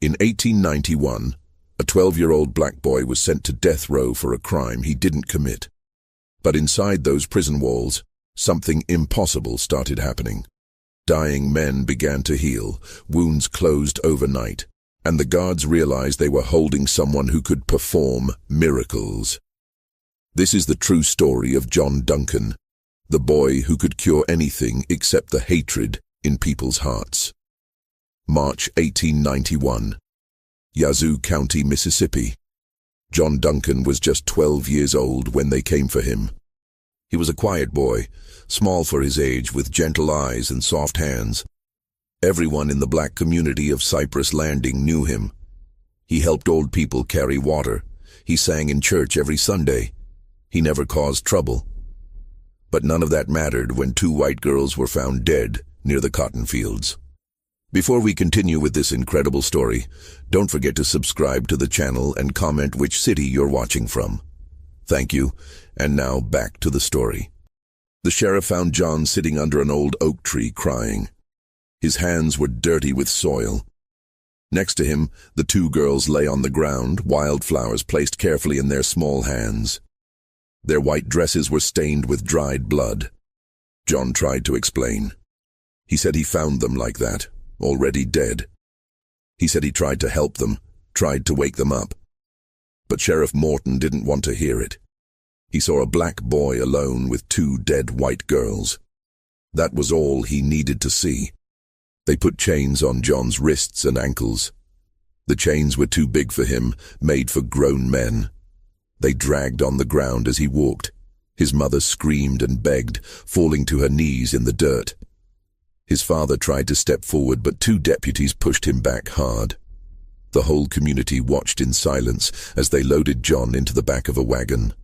In 1891, a 12-year-old black boy was sent to death row for a crime he didn't commit. But inside those prison walls, something impossible started happening. Dying men began to heal, wounds closed overnight, and the guards realized they were holding someone who could perform miracles. This is the true story of John Duncan, the boy who could cure anything except the hatred in people's hearts. March 1891, Yazoo County, Mississippi. John Duncan was just 12 years old when they came for him. He was a quiet boy, small for his age, with gentle eyes and soft hands. Everyone in the black community of Cypress Landing knew him. He helped old people carry water. He sang in church every Sunday. He never caused trouble. But none of that mattered when 2 white girls were found dead near the cotton fields. Before we continue with this incredible story, don't forget to subscribe to the channel and comment which city you're watching from. Thank you, and now back to the story. The sheriff found John sitting under an old oak tree crying. His hands were dirty with soil. Next to him, the 2 girls lay on the ground, wildflowers placed carefully in their small hands. Their white dresses were stained with dried blood. John tried to explain. He said he found them like that, already dead. He said he tried to help them, tried to wake them up. But Sheriff Morton didn't want to hear it. He saw a black boy alone with 2 dead white girls. That was all he needed to see. They put chains on John's wrists and ankles. The chains were too big for him, made for grown men. They dragged on the ground as he walked. His mother screamed and begged, falling to her knees in the dirt. His father tried to step forward, but 2 deputies pushed him back hard. The whole community watched in silence as they loaded John into the back of a wagon.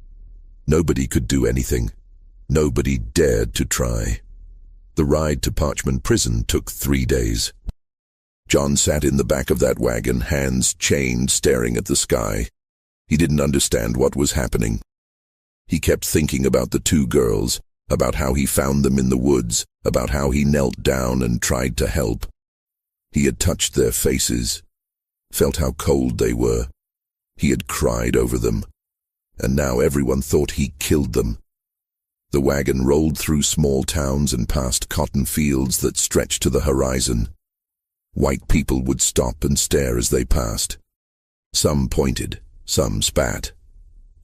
Nobody could do anything. Nobody dared to try. The ride to Parchman Prison took 3 days. John sat in the back of that wagon, hands chained, staring at the sky. He didn't understand what was happening. He kept thinking about the 2 girls, about how he found them in the woods, about how he knelt down and tried to help. He had touched their faces, felt how cold they were. He had cried over them, and now everyone thought he killed them. The wagon rolled through small towns and past cotton fields that stretched to the horizon. White people would stop and stare as they passed. Some pointed, some spat.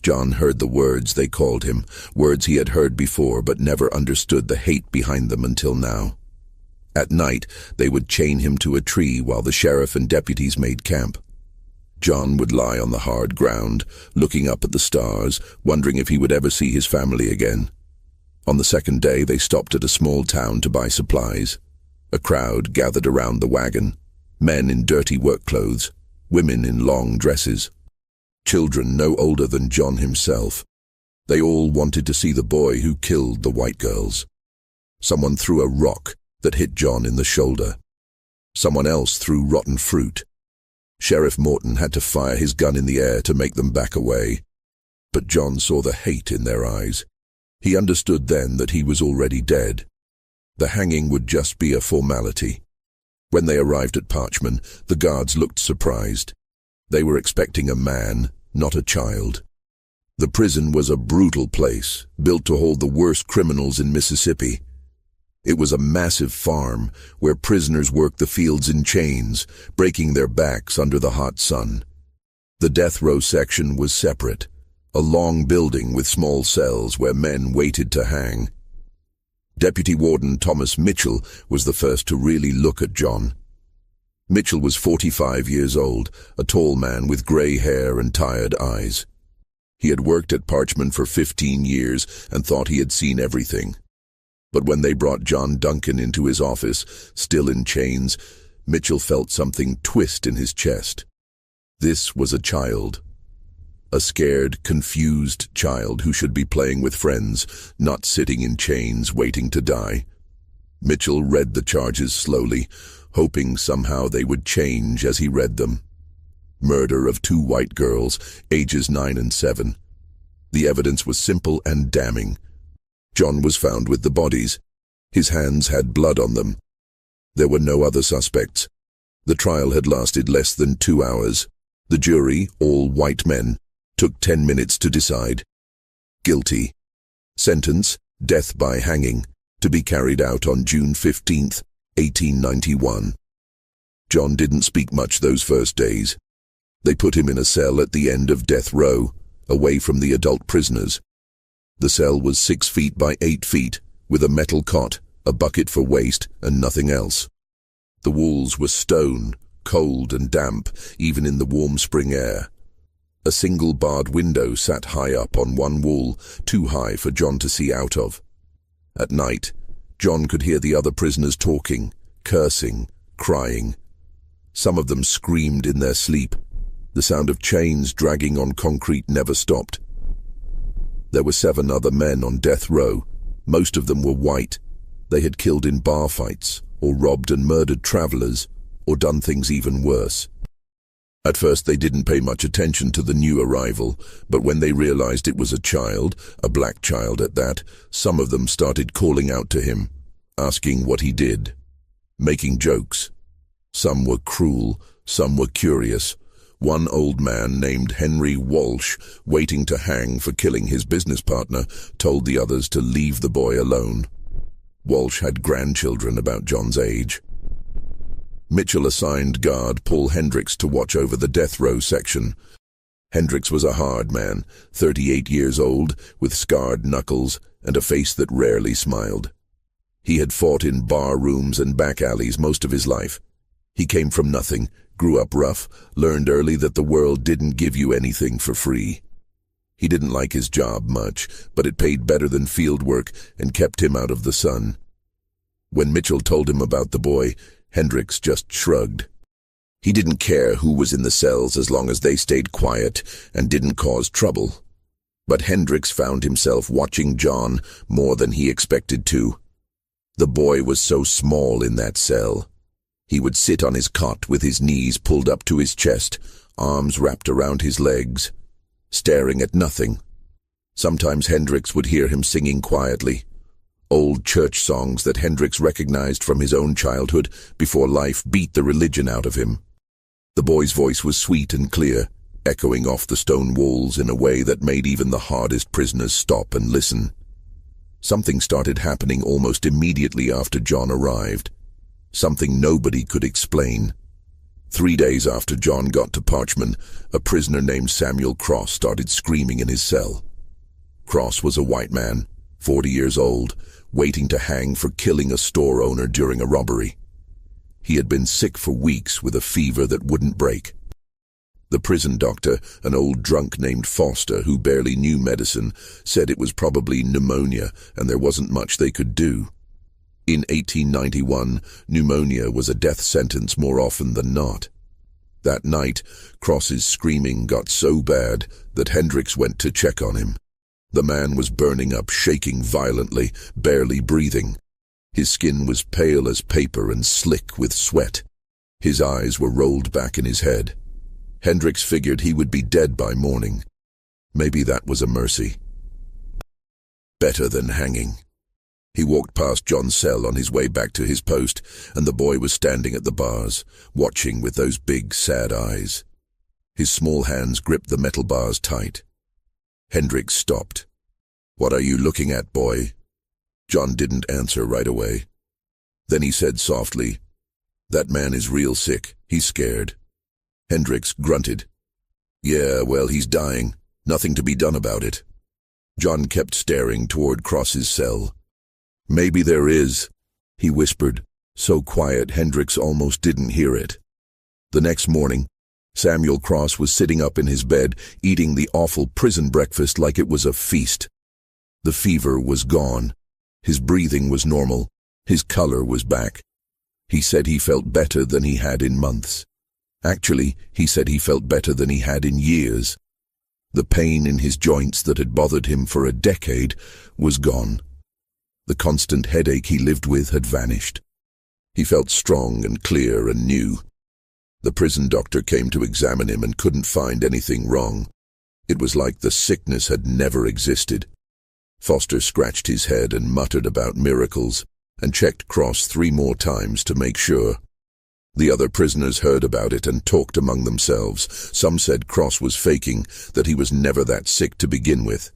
John heard the words they called him, words he had heard before but never understood the hate behind them until now. At night, they would chain him to a tree while the sheriff and deputies made camp. John would lie on the hard ground, looking up at the stars, wondering if he would ever see his family again. On the 2nd day, they stopped at a small town to buy supplies. A crowd gathered around the wagon, men in dirty work clothes, women in long dresses. Children no older than John himself. They all wanted to see the boy who killed the white girls. Someone threw a rock that hit John in the shoulder. Someone else threw rotten fruit. Sheriff Morton had to fire his gun in the air to make them back away. But John saw the hate in their eyes. He understood then that he was already dead. The hanging would just be a formality. When they arrived at Parchman, the guards looked surprised. They were expecting a man, not a child. The prison was a brutal place, built to hold the worst criminals in Mississippi. It was a massive farm where prisoners worked the fields in chains, breaking their backs under the hot sun. The death row section was separate, a long building with small cells where men waited to hang. Deputy Warden Thomas Mitchell was the first to really look at John. Mitchell was 45 years old, a tall man with gray hair and tired eyes. He had worked at Parchman for 15 years and thought he had seen everything. But when they brought John Duncan into his office, still in chains, Mitchell felt something twist in his chest. This was a child. A scared, confused child who should be playing with friends, not sitting in chains waiting to die. Mitchell read the charges slowly, hoping somehow they would change as he read them. Murder of 2 white girls, ages 9 and 7. The evidence was simple and damning. John was found with the bodies. His hands had blood on them. There were no other suspects. The trial had lasted less than 2 hours. The jury, all white men, took 10 minutes to decide. Guilty. Sentence, death by hanging, to be carried out on June 15, 1891. John didn't speak much those first days. They put him in a cell at the end of death row, away from the adult prisoners. The cell was 6 feet by 8 feet, with a metal cot, a bucket for waste, and nothing else. The walls were stone, cold and damp, even in the warm spring air. A single barred window sat high up on one wall, too high for John to see out of. At night, John could hear the other prisoners talking, cursing, crying. Some of them screamed in their sleep. The sound of chains dragging on concrete never stopped. There were 7 other men on death row. Most of them were white. They had killed in bar fights, or robbed and murdered travelers, or done things even worse. At first they didn't pay much attention to the new arrival, but when they realized it was a child, a black child at that, some of them started calling out to him, asking what he did, making jokes. Some were cruel, some were curious. One old man named Henry Walsh, waiting to hang for killing his business partner, told the others to leave the boy alone. Walsh had grandchildren about John's age. Mitchell assigned guard Paul Hendricks to watch over the death row section. Hendricks was a hard man, 38 years old, with scarred knuckles and a face that rarely smiled. He had fought in bar rooms and back alleys most of his life. He came from nothing, grew up rough, learned early that the world didn't give you anything for free. He didn't like his job much, but it paid better than field work and kept him out of the sun. When Mitchell told him about the boy, Hendricks just shrugged. He didn't care who was in the cells as long as they stayed quiet and didn't cause trouble. But Hendricks found himself watching John more than he expected to. The boy was so small in that cell. He would sit on his cot with his knees pulled up to his chest, arms wrapped around his legs, staring at nothing. Sometimes Hendricks would hear him singing quietly, old church songs that Hendricks recognized from his own childhood before life beat the religion out of him. The boy's voice was sweet and clear, echoing off the stone walls in a way that made even the hardest prisoners stop and listen. Something started happening almost immediately after John arrived. Something nobody could explain. 3 days after John got to Parchman, a prisoner named Samuel Cross started screaming in his cell. Cross was a white man, 40 years old, waiting to hang for killing a store owner during a robbery. He had been sick for weeks with a fever that wouldn't break. The prison doctor, an old drunk named Foster who barely knew medicine, said it was probably pneumonia and there wasn't much they could do. In 1891, pneumonia was a death sentence more often than not. That night, Cross's screaming got so bad that Hendricks went to check on him. The man was burning up, shaking violently, barely breathing. His skin was pale as paper and slick with sweat. His eyes were rolled back in his head. Hendricks figured he would be dead by morning. Maybe that was a mercy. Better than hanging. He walked past John's cell on his way back to his post, and the boy was standing at the bars, watching with those big, sad eyes. His small hands gripped the metal bars tight. Hendricks stopped. "What are you looking at, boy?" John didn't answer right away. Then he said softly, "That man is real sick. He's scared." Hendricks grunted. "Yeah, well, he's dying. Nothing to be done about it." John kept staring toward Cross's cell. "Maybe there is," he whispered, so quiet Hendricks almost didn't hear it. The next morning, Samuel Cross was sitting up in his bed, eating the awful prison breakfast like it was a feast. The fever was gone. His breathing was normal. His color was back. He said he felt better than he had in months. Actually, he said he felt better than he had in years. The pain in his joints that had bothered him for a decade was gone. The constant headache he lived with had vanished. He felt strong and clear and new. The prison doctor came to examine him and couldn't find anything wrong. It was like the sickness had never existed. Foster scratched his head and muttered about miracles, and checked Cross 3 more times to make sure. The other prisoners heard about it and talked among themselves. Some said Cross was faking, that he was never that sick to begin with.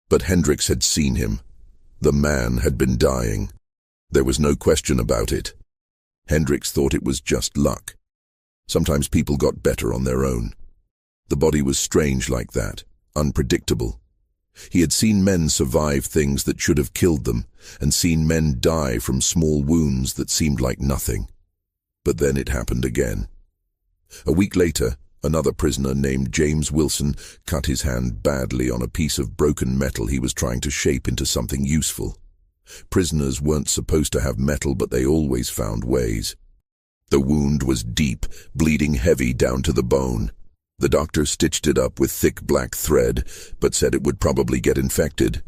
But Hendricks had seen him. The man had been dying. There was no question about it. Hendricks thought it was just luck. Sometimes people got better on their own. The body was strange like that, unpredictable. He had seen men survive things that should have killed them, and seen men die from small wounds that seemed like nothing. But then it happened again. A week later, another prisoner named James Wilson cut his hand badly on a piece of broken metal he was trying to shape into something useful. Prisoners weren't supposed to have metal, but they always found ways. The wound was deep, bleeding heavy down to the bone. The doctor stitched it up with thick black thread, but said it would probably get infected.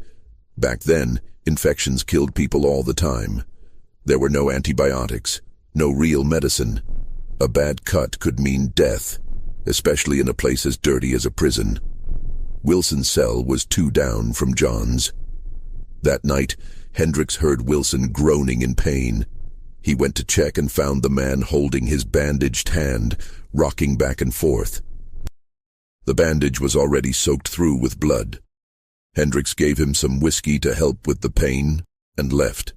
Back then, infections killed people all the time. There were no antibiotics, no real medicine. A bad cut could mean death, especially in a place as dirty as a prison. Wilson's cell was 2 down from John's. That night, Hendricks heard Wilson groaning in pain. He went to check and found the man holding his bandaged hand, rocking back and forth. The bandage was already soaked through with blood. Hendricks gave him some whiskey to help with the pain and left.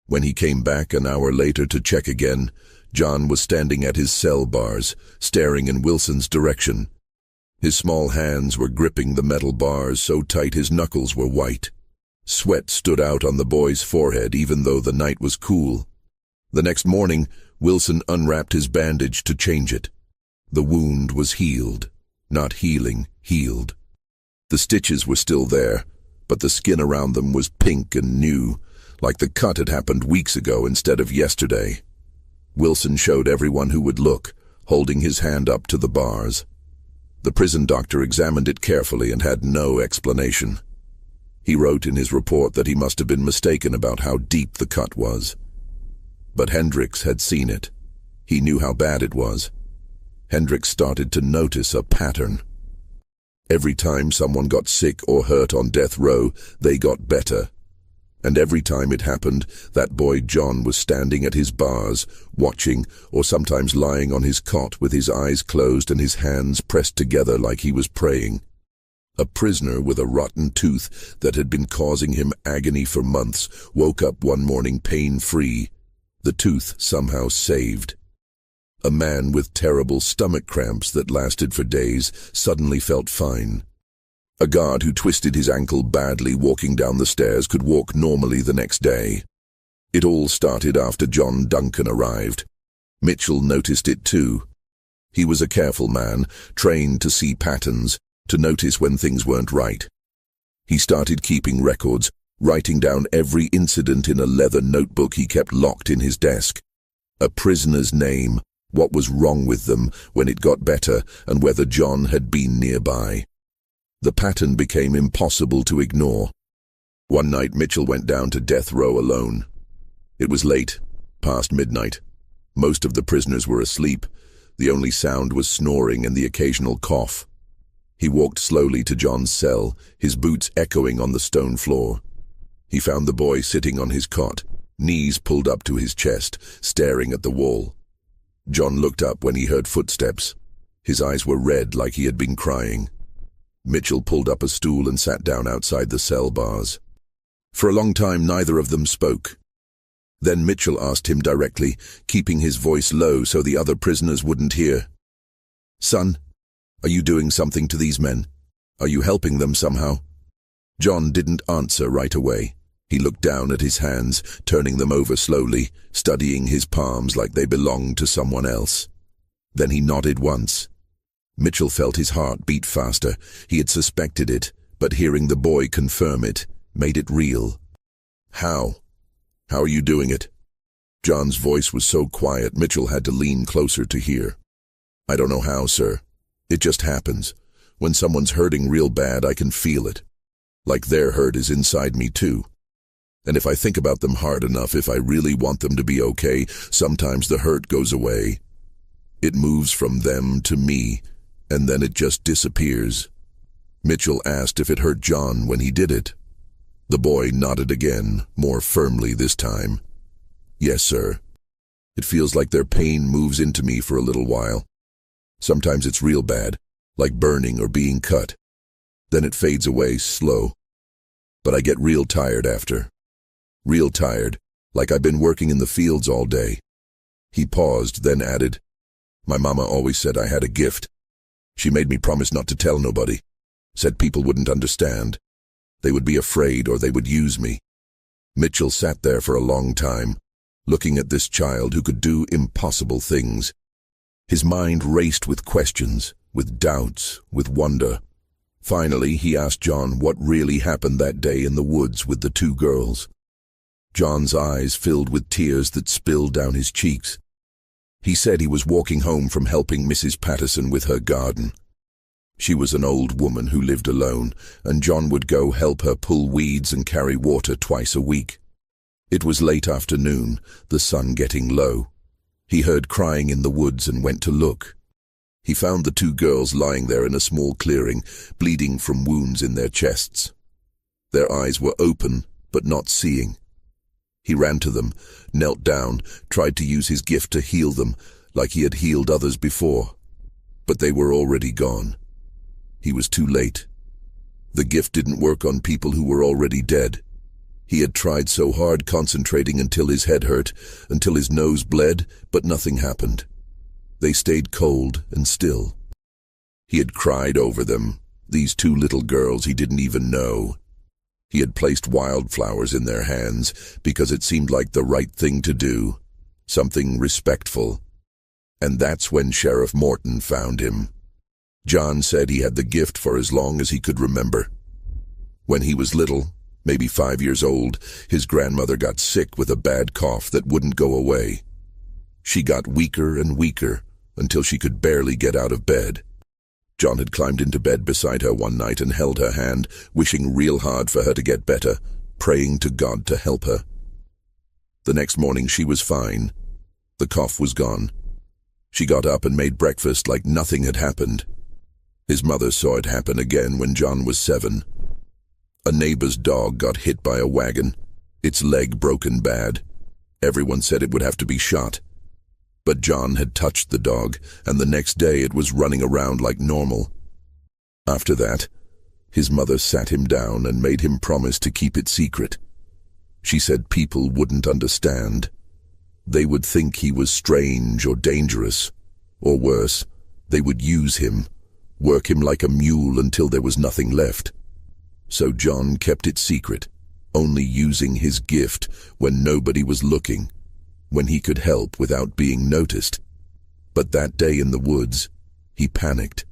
When he came back an hour later to check again, John was standing at his cell bars, staring in Wilson's direction. His small hands were gripping the metal bars so tight his knuckles were white. Sweat stood out on the boy's forehead even though the night was cool. The next morning, Wilson unwrapped his bandage to change it. The wound was healed. Not healing, healed. The stitches were still there, but the skin around them was pink and new, like the cut had happened weeks ago instead of yesterday. Wilson showed everyone who would look, holding his hand up to the bars. The prison doctor examined it carefully and had no explanation. He wrote in his report that he must have been mistaken about how deep the cut was. But Hendricks had seen it. He knew how bad it was. Hendricks started to notice a pattern. Every time someone got sick or hurt on death row, they got better. And every time it happened, that boy John was standing at his bars, watching, or sometimes lying on his cot with his eyes closed and his hands pressed together like he was praying. A prisoner with a rotten tooth that had been causing him agony for months woke up one morning pain-free. The tooth somehow saved. A man with terrible stomach cramps that lasted for days suddenly felt fine. A guard who twisted his ankle badly walking down the stairs could walk normally the next day. It all started after John Duncan arrived. Mitchell noticed it too. He was a careful man, trained to see patterns, to notice when things weren't right. He started keeping records, writing down every incident in a leather notebook he kept locked in his desk. A prisoner's name, what was wrong with them, when it got better, and whether John had been nearby. The pattern became impossible to ignore. One night Mitchell went down to death row alone. It was late, past midnight. Most of the prisoners were asleep. The only sound was snoring and the occasional cough. He walked slowly to John's cell, his boots echoing on the stone floor. He found the boy sitting on his cot, knees pulled up to his chest, staring at the wall. John looked up when he heard footsteps. His eyes were red like he had been crying. Mitchell pulled up a stool and sat down outside the cell bars. For a long time neither of them spoke. Then Mitchell asked him directly, keeping his voice low so the other prisoners wouldn't hear. "Son, are you doing something to these men? Are you helping them somehow?" John didn't answer right away. He looked down at his hands, turning them over slowly, studying his palms like they belonged to someone else. Then he nodded once. Mitchell felt his heart beat faster. He had suspected it, but hearing the boy confirm it made it real. How? How are you doing it?" John's voice was so quiet Mitchell had to lean closer to hear. "I don't know how, sir. It just happens. When someone's hurting real bad, I can feel it. Like their hurt is inside me too. And if I think about them hard enough, if I really want them to be okay, sometimes the hurt goes away. It moves from them to me, and then it just disappears." Mitchell asked if it hurt John when he did it. The boy nodded again, more firmly this time. "Yes, sir. It feels like their pain moves into me for a little while. Sometimes it's real bad, like burning or being cut. Then it fades away slow. But I get real tired after. Real tired, like I've been working in the fields all day. He paused, then added, "My mama always said I had a gift. She made me promise not to tell nobody. Said people wouldn't understand. They would be afraid or they would use me." Mitchell sat there for a long time, looking at this child who could do impossible things. His mind raced with questions, with doubts, with wonder. Finally, he asked John what really happened that day in the woods with the two girls. John's eyes filled with tears that spilled down his cheeks. He said he was walking home from helping Mrs. Patterson with her garden. She was an old woman who lived alone, and John would go help her pull weeds and carry water twice a week. It was late afternoon, the sun getting low. He heard crying in the woods and went to look. He found the two girls lying there in a small clearing, bleeding from wounds in their chests. Their eyes were open, but not seeing. He ran to them, knelt down, tried to use his gift to heal them, like he had healed others before. But they were already gone. He was too late. The gift didn't work on people who were already dead. He had tried so hard concentrating until his head hurt, until his nose bled, but nothing happened. They stayed cold and still. He had cried over them, these two little girls he didn't even know. He had placed wildflowers in their hands because it seemed like the right thing to do, something respectful. And that's when Sheriff Morton found him. John said he had the gift for as long as he could remember. When he was little, maybe 5 years old, his grandmother got sick with a bad cough that wouldn't go away. She got weaker and weaker until she could barely get out of bed. John had climbed into bed beside her one night and held her hand, wishing real hard for her to get better, praying to God to help her. The next morning she was fine. The cough was gone. She got up and made breakfast like nothing had happened. His mother saw it happen again when John was 7. A neighbor's dog got hit by a wagon, its leg broken bad. Everyone said it would have to be shot. But John had touched the dog, and the next day it was running around like normal. After that, his mother sat him down and made him promise to keep it secret. She said people wouldn't understand. They would think he was strange or dangerous, or worse, they would use him, work him like a mule until there was nothing left. So John kept it secret, only using his gift when nobody was looking, when he could help without being noticed. But that day in the woods, he panicked.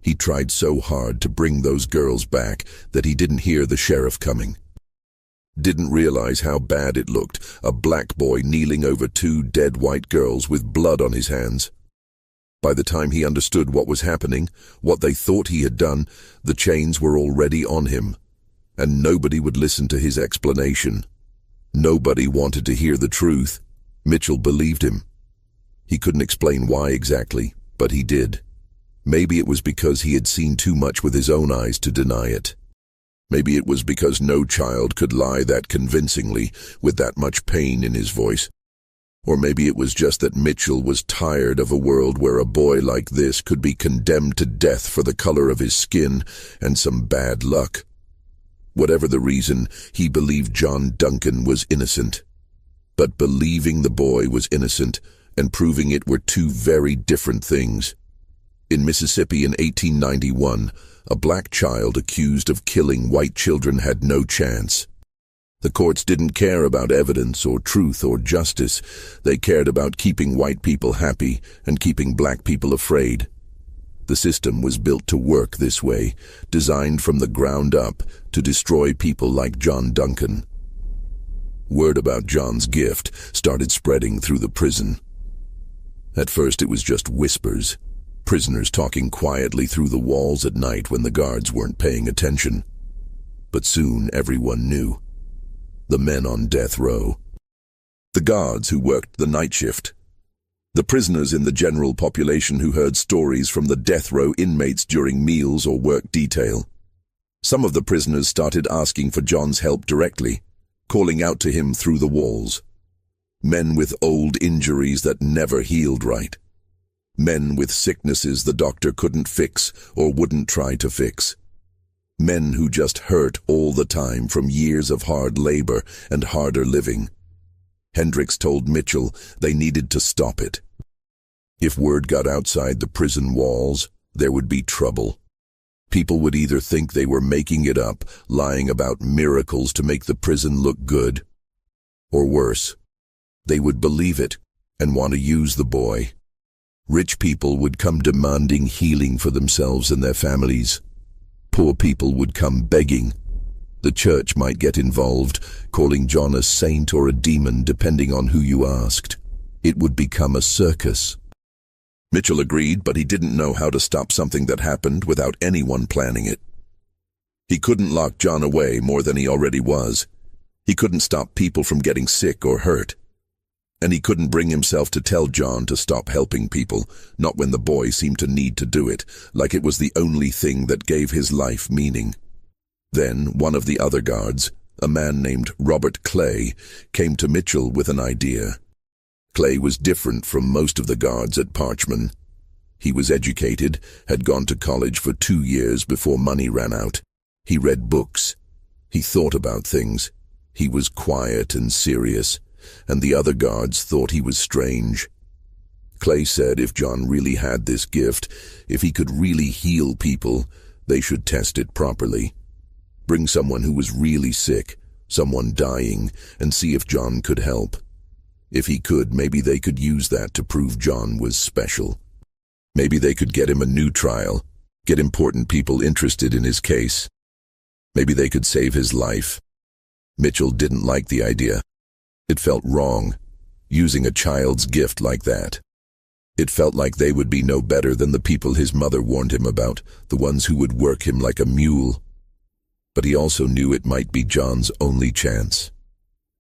He tried so hard to bring those girls back that he didn't hear the sheriff coming. Didn't realize how bad it looked, a black boy kneeling over 2 dead white girls with blood on his hands. By the time he understood what was happening, what they thought he had done, the chains were already on him, and nobody would listen to his explanation. Nobody wanted to hear the truth. Mitchell believed him. He couldn't explain why exactly, but he did. Maybe it was because he had seen too much with his own eyes to deny it. Maybe it was because no child could lie that convincingly, with that much pain in his voice. Or maybe it was just that Mitchell was tired of a world where a boy like this could be condemned to death for the color of his skin and some bad luck. Whatever the reason, he believed John Duncan was innocent. But believing the boy was innocent and proving it were two very different things. In Mississippi in 1891, a black child accused of killing white children had no chance. The courts didn't care about evidence or truth or justice. They cared about keeping white people happy and keeping black people afraid. The system was built to work this way, designed from the ground up to destroy people like John Duncan. Word about John's gift started spreading through the prison. At first it was just whispers, prisoners talking quietly through the walls at night when the guards weren't paying attention. But soon everyone knew. The men on death row, the guards who worked the night shift, the prisoners in the general population who heard stories from the death row inmates during meals or work detail. Some of the prisoners started asking for John's help directly, calling out to him through the walls. Men with old injuries that never healed right. Men with sicknesses the doctor couldn't fix or wouldn't try to fix. Men who just hurt all the time from years of hard labor and harder living. Hendricks told Mitchell they needed to stop it. If word got outside the prison walls, there would be trouble. People would either think they were making it up, lying about miracles to make the prison look good, or worse, they would believe it and want to use the boy. Rich people would come demanding healing for themselves and their families. Poor people would come begging. The church might get involved, calling John a saint or a demon depending on who you asked. It would become a circus. Mitchell agreed, but he didn't know how to stop something that happened without anyone planning it. He couldn't lock John away more than he already was. He couldn't stop people from getting sick or hurt. And he couldn't bring himself to tell John to stop helping people, not when the boy seemed to need to do it, like it was the only thing that gave his life meaning. Then one of the other guards, a man named Robert Clay, came to Mitchell with an idea. Clay was different from most of the guards at Parchman. He was educated, had gone to college for 2 years before money ran out. He read books. He thought about things. He was quiet and serious, and the other guards thought he was strange. Clay said if John really had this gift, if he could really heal people, they should test it properly. Bring someone who was really sick, someone dying, and see if John could help. If he could, maybe they could use that to prove John was special. Maybe they could get him a new trial, get important people interested in his case. Maybe they could save his life. Mitchell didn't like the idea. It felt wrong, using a child's gift like that. It felt like they would be no better than the people his mother warned him about, the ones who would work him like a mule. But he also knew it might be John's only chance.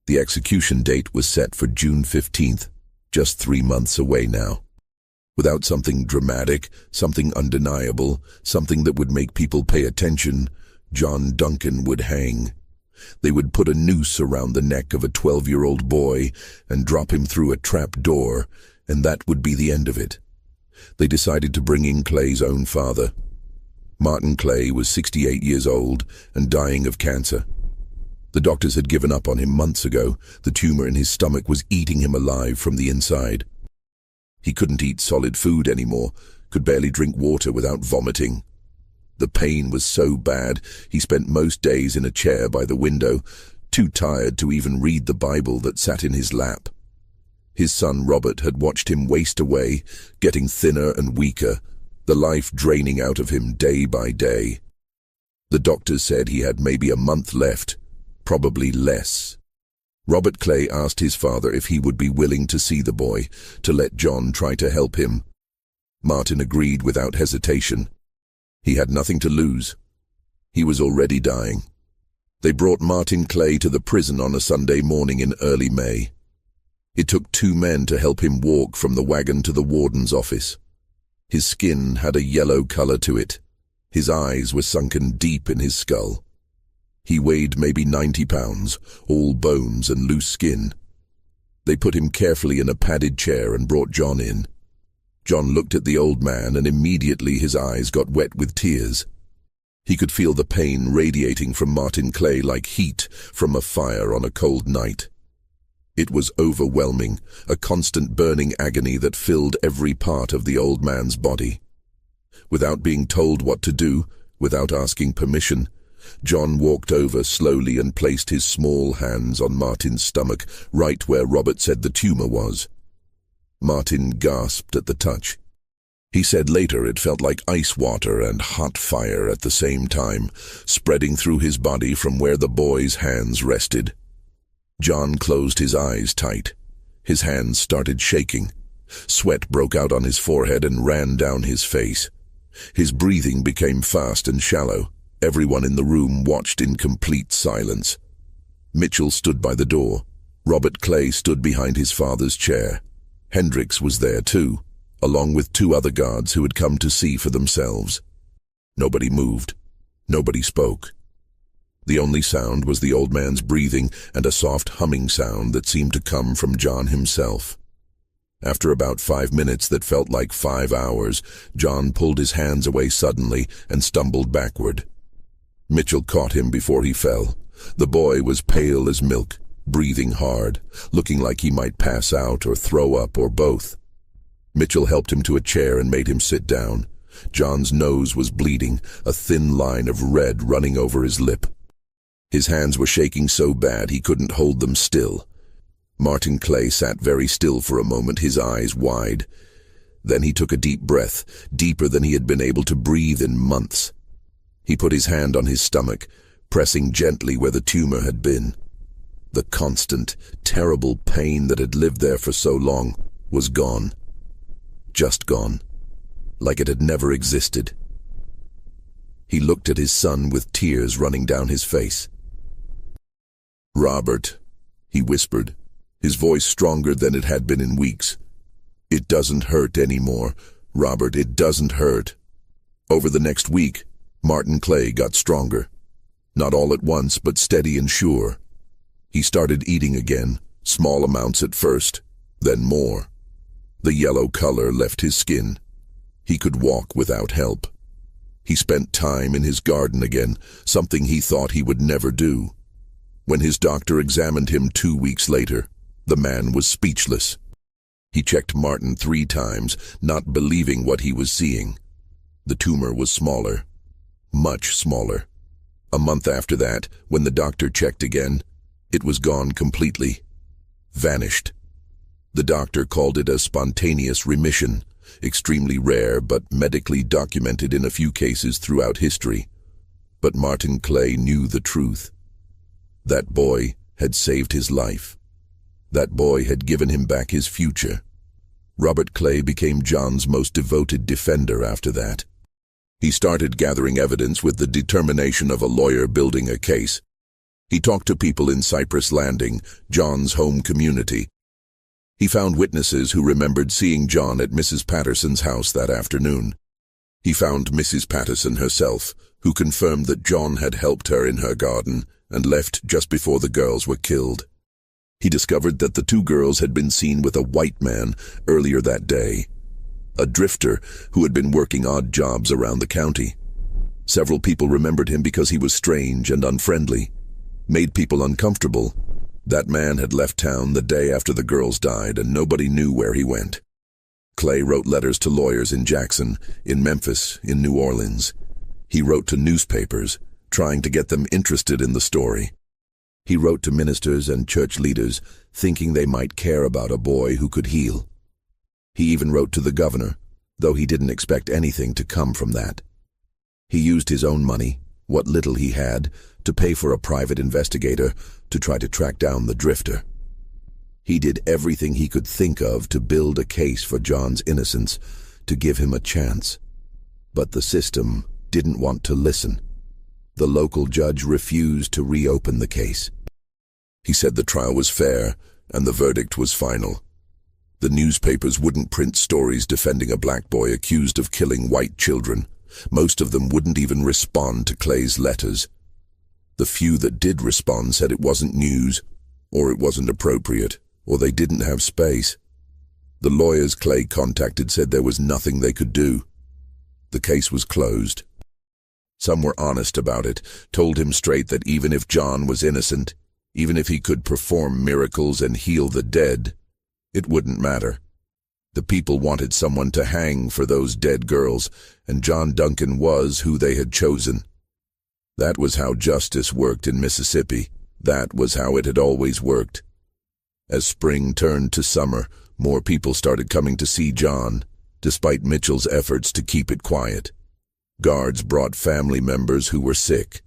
The execution date was set for June 15th, just 3 months away now. Without something dramatic, something undeniable, something that would make people pay attention, John Duncan would hang. They would put a noose around the neck of a 12-year-old boy and drop him through a trap door, and that would be the end of it. They decided to bring in Clay's own father. Martin Clay was 68 years old and dying of cancer. The doctors had given up on him months ago. The tumor in his stomach was eating him alive from the inside. He couldn't eat solid food anymore, could barely drink water without vomiting. The pain was so bad, he spent most days in a chair by the window, too tired to even read the Bible that sat in his lap. His son Robert had watched him waste away, getting thinner and weaker, the life draining out of him day by day. The doctors said he had maybe a month left, probably less. Robert Clay asked his father if he would be willing to see the boy, to let John try to help him. Martin agreed without hesitation. He had nothing to lose. He was already dying. They brought Martin Clay to the prison on a Sunday morning in early May. It took 2 men to help him walk from the wagon to the warden's office. His skin had a yellow color to it. His eyes were sunken deep in his skull. He weighed maybe 90 pounds, all bones and loose skin. They put him carefully in a padded chair and brought John in. John looked at the old man and immediately his eyes got wet with tears. He could feel the pain radiating from Martin Clay like heat from a fire on a cold night. It was overwhelming, a constant burning agony that filled every part of the old man's body. Without being told what to do, without asking permission, John walked over slowly and placed his small hands on Martin's stomach, right where Robert said the tumor was. Martin gasped at the touch. He said later it felt like ice water and hot fire at the same time, spreading through his body from where the boy's hands rested. John closed his eyes tight. His hands started shaking. Sweat broke out on his forehead and ran down his face. His breathing became fast and shallow. Everyone in the room watched in complete silence. Mitchell stood by the door. Robert Clay stood behind his father's chair. Hendricks was there too, along with 2 other guards who had come to see for themselves. Nobody moved. Nobody spoke. The only sound was the old man's breathing and a soft humming sound that seemed to come from John himself. After about 5 minutes that felt like 5 hours, John pulled his hands away suddenly and stumbled backward. Mitchell caught him before he fell. The boy was pale as milk, breathing hard, looking like he might pass out or throw up or both. Mitchell helped him to a chair and made him sit down. John's nose was bleeding, a thin line of red running over his lip. His hands were shaking so bad he couldn't hold them still. Martin Clay sat very still for a moment, his eyes wide. Then he took a deep breath, deeper than he had been able to breathe in months. He put his hand on his stomach, pressing gently where the tumor had been. The constant, terrible pain that had lived there for so long was gone. Just gone, like it had never existed. He looked at his son with tears running down his face. "Robert," he whispered, his voice stronger than it had been in weeks. "It doesn't hurt anymore. Robert, it doesn't hurt." Over the next week, Martin Clay got stronger. Not all at once, but steady and sure. He started eating again, small amounts at first, then more. The yellow color left his skin. He could walk without help. He spent time in his garden again, something he thought he would never do. When his doctor examined him 2 weeks later, the man was speechless. He checked Martin 3 times, not believing what he was seeing. The tumor was smaller, much smaller. A month after that, when the doctor checked again, it was gone completely. Vanished. The doctor called it a spontaneous remission, extremely rare but medically documented in a few cases throughout history. But Martin Clay knew the truth. That boy had saved his life. That boy had given him back his future. Robert Clay became John's most devoted defender after that. He started gathering evidence with the determination of a lawyer building a case. He talked to people in Cypress Landing, John's home community. He found witnesses who remembered seeing John at Mrs. Patterson's house that afternoon. He found Mrs. Patterson herself, who confirmed that John had helped her in her garden and left just before the girls were killed. He discovered that the 2 girls had been seen with a white man earlier that day, a drifter who had been working odd jobs around the county. Several people remembered him because he was strange and unfriendly, made people uncomfortable. That man had left town the day after the girls died, and nobody knew where he went. Clay wrote letters to lawyers in Jackson, in Memphis, in New Orleans. He wrote to newspapers, trying to get them interested in the story. He wrote to ministers and church leaders, thinking they might care about a boy who could heal. He even wrote to the governor, though he didn't expect anything to come from that. He used his own money, what little he had, to pay for a private investigator to try to track down the drifter. He did everything he could think of to build a case for John's innocence, to give him a chance. But the system didn't want to listen. The local judge refused to reopen the case. He said the trial was fair and the verdict was final. The newspapers wouldn't print stories defending a black boy accused of killing white children. Most of them wouldn't even respond to Clay's letters. The few that did respond said it wasn't news, or it wasn't appropriate, or they didn't have space. The lawyers Clay contacted said there was nothing they could do. The case was closed. Some were honest about it, told him straight that even if John was innocent, even if he could perform miracles and heal the dead, it wouldn't matter. The people wanted someone to hang for those dead girls, and John Duncan was who they had chosen. That was how justice worked in Mississippi. That was how it had always worked. As spring turned to summer, more people started coming to see John, despite Mitchell's efforts to keep it quiet. Guards brought family members who were sick.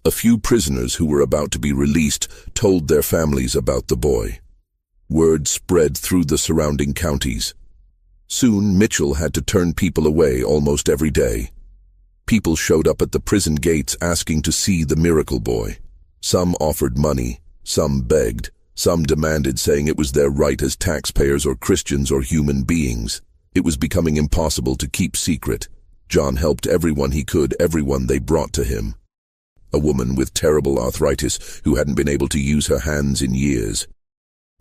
A few prisoners who were about to be released told their families about the boy. Word spread through the surrounding counties. Soon Mitchell had to turn people away almost every day. People showed up at the prison gates asking to see the miracle boy. Some offered money, some begged, some demanded, saying it was their right as taxpayers or Christians or human beings. It was becoming impossible to keep secret. John helped everyone he could, everyone they brought to him. a woman with terrible arthritis who hadn't been able to use her hands in years.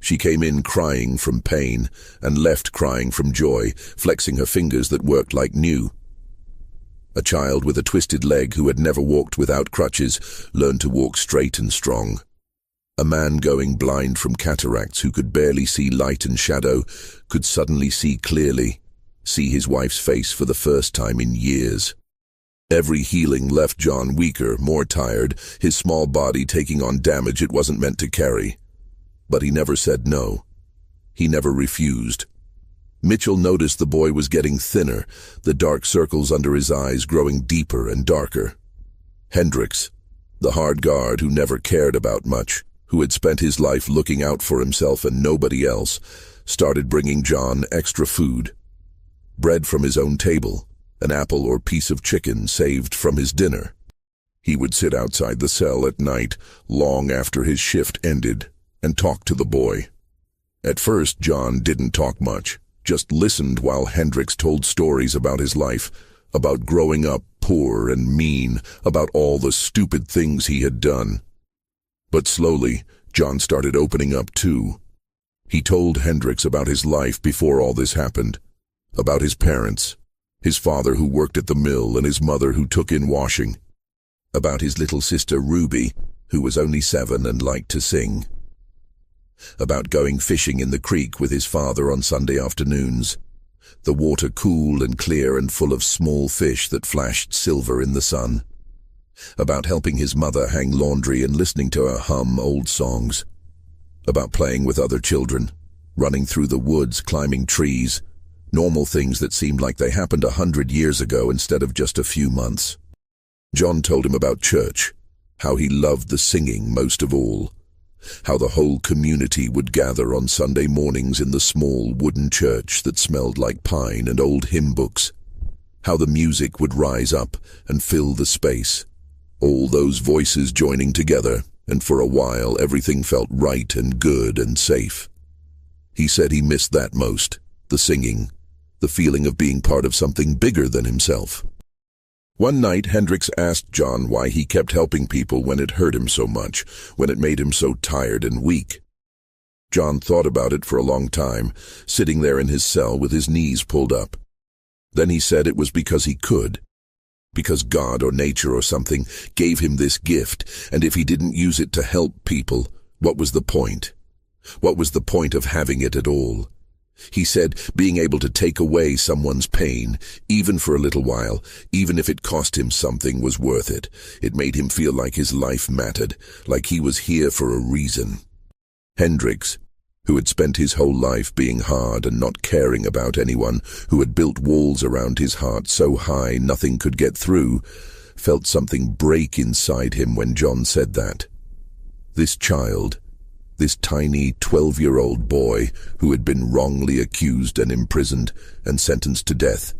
She came in crying from pain and left crying from joy, flexing her fingers that worked like new. A child with a twisted leg who had never walked without crutches learned to walk straight and strong. A man going blind from cataracts who could barely see light and shadow could suddenly see clearly, see his wife's face for the first time in years. Every healing left John weaker, more tired, his small body taking on damage it wasn't meant to carry. But he never said no. He never refused. Mitchell noticed the boy was getting thinner, the dark circles under his eyes growing deeper and darker. Hendricks, the hard guard who never cared about much, who had spent his life looking out for himself and nobody else, started bringing John extra food. Bread from his own table, an apple or piece of chicken saved from his dinner. He would sit outside the cell at night, long after his shift ended, and talk to the boy. At first, John didn't talk much, just listened while Hendricks told stories about his life, about growing up poor and mean, about all the stupid things he had done. But slowly, John started opening up too. He told Hendricks about his life before all this happened, about his parents, his father who worked at the mill and his mother who took in washing, about his little sister Ruby, who was only 7 and liked to sing, about going fishing in the creek with his father on Sunday afternoons, the water cool and clear and full of small fish that flashed silver in the sun, about helping his mother hang laundry and listening to her hum old songs, about playing with other children, running through the woods, climbing trees, normal things that seemed like they happened 100 years ago instead of just a few months. John told him about church, how he loved the singing most of all, how the whole community would gather on Sunday mornings in the small wooden church that smelled like pine and old hymn books, how the music would rise up and fill the space, all those voices joining together, and for a while everything felt right and good and safe. He said he missed that most, the singing, the feeling of being part of something bigger than himself. One night, Hendricks asked John why he kept helping people when it hurt him so much, when it made him so tired and weak. John thought about it for a long time, sitting there in his cell with his knees pulled up. Then he said it was because he could, because God or nature or something gave him this gift, and if he didn't use it to help people, what was the point? What was the point of having it at all? He said being able to take away someone's pain, even for a little while, even if it cost him something, was worth it. It made him feel like his life mattered, like he was here for a reason. Hendricks, who had spent his whole life being hard and not caring about anyone, who had built walls around his heart so high nothing could get through, felt something break inside him when John said that. This child, this tiny 12-year-old boy who had been wrongly accused and imprisoned and sentenced to death,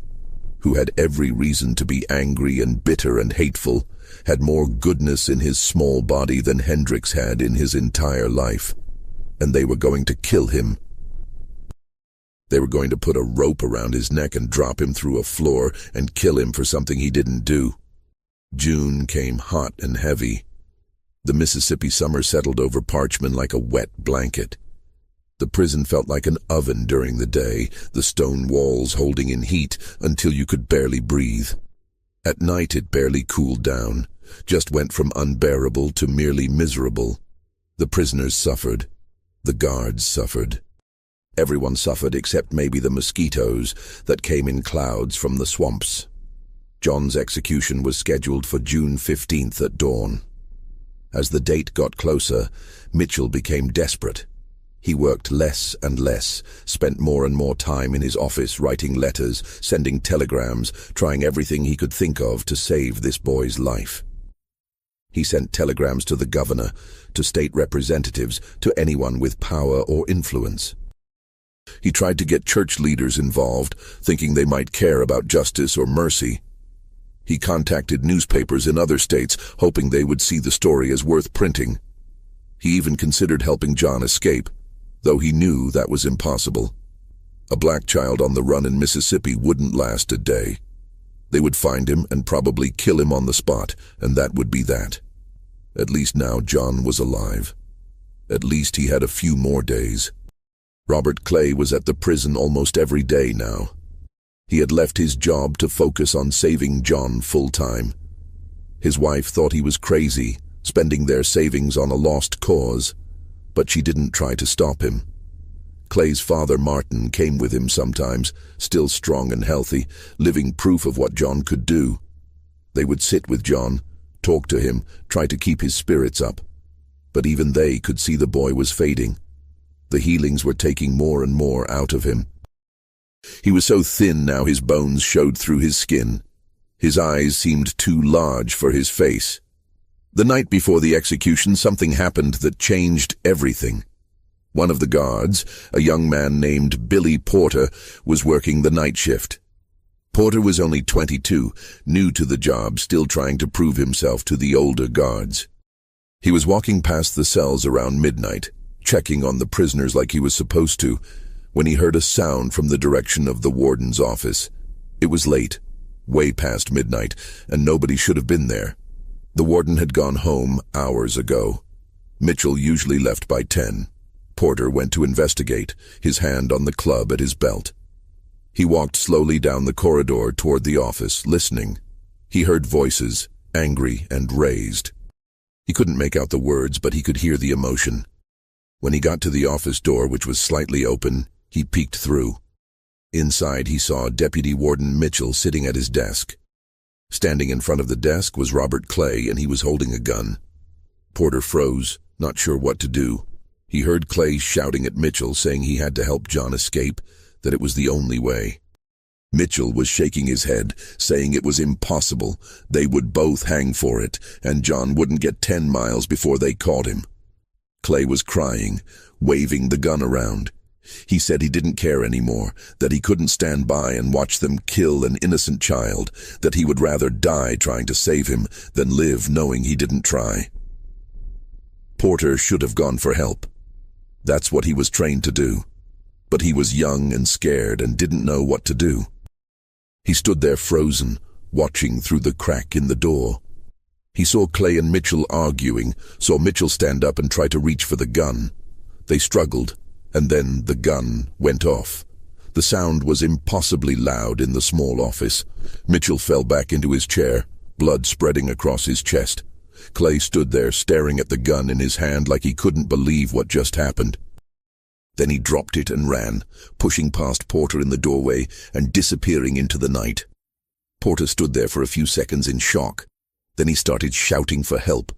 who had every reason to be angry and bitter and hateful, had more goodness in his small body than Hendricks had in his entire life. And they were going to kill him. They were going to put a rope around his neck and drop him through a floor and kill him for something he didn't do. June came hot and heavy. The Mississippi summer settled over Parchman like a wet blanket. The prison felt like an oven during the day, the stone walls holding in heat until you could barely breathe. At night it barely cooled down, just went from unbearable to merely miserable. The prisoners suffered. The guards suffered. Everyone suffered except maybe the mosquitoes that came in clouds from the swamps. John's execution was scheduled for June 15th at dawn. As the date got closer, Mitchell became desperate. He worked less and less, spent more and more time in his office writing letters, sending telegrams, trying everything he could think of to save this boy's life. He sent telegrams to the governor, to state representatives, to anyone with power or influence. He tried to get church leaders involved, thinking they might care about justice or mercy. He contacted newspapers in other states, hoping they would see the story as worth printing. He even considered helping John escape, though he knew that was impossible. A black child on the run in Mississippi wouldn't last a day. They would find him and probably kill him on the spot, and that would be that. At least now John was alive. At least he had a few more days. Robert Clay was at the prison almost every day now. He had left his job to focus on saving John full-time. His wife thought he was crazy, spending their savings on a lost cause, but she didn't try to stop him. Clay's father, Martin, came with him sometimes, still strong and healthy, living proof of what John could do. They would sit with John, talk to him, try to keep his spirits up. But even they could see the boy was fading. The healings were taking more and more out of him. He was so thin now his bones showed through his skin. His eyes seemed too large for his face. The night before the execution, something happened that changed everything. One of the guards, a young man named Billy Porter, was working the night shift. Porter was only 22, new to the job, still trying to prove himself to the older guards. He was walking past the cells around midnight, checking on the prisoners like he was supposed to, when he heard a sound from the direction of the warden's office. It was late, way past midnight, and nobody should have been there. The warden had gone home hours ago. Mitchell usually left by 10. Porter went to investigate, his hand on the club at his belt. He walked slowly down the corridor toward the office, listening. He heard voices, angry and raised. He couldn't make out the words, but he could hear the emotion. When he got to the office door, which was slightly open, he peeked through. Inside, he saw Deputy Warden Mitchell sitting at his desk. Standing in front of the desk was Robert Clay, and he was holding a gun. Porter froze, not sure what to do. He heard Clay shouting at Mitchell, saying he had to help John escape, that it was the only way. Mitchell was shaking his head, saying it was impossible. They would both hang for it, and John wouldn't get 10 miles before they caught him. Clay was crying, waving the gun around. He said he didn't care anymore, that he couldn't stand by and watch them kill an innocent child, that he would rather die trying to save him than live knowing he didn't try. Porter should have gone for help. That's what he was trained to do. But he was young and scared and didn't know what to do. He stood there frozen, watching through the crack in the door. He saw Clay and Mitchell arguing, saw Mitchell stand up and try to reach for the gun. They struggled, and then the gun went off. The sound was impossibly loud in the small office. Mitchell fell back into his chair, blood spreading across his chest. Clay stood there staring at the gun in his hand like he couldn't believe what just happened. Then he dropped it and ran, pushing past Porter in the doorway and disappearing into the night. Porter stood there for a few seconds in shock. Then he started shouting for help.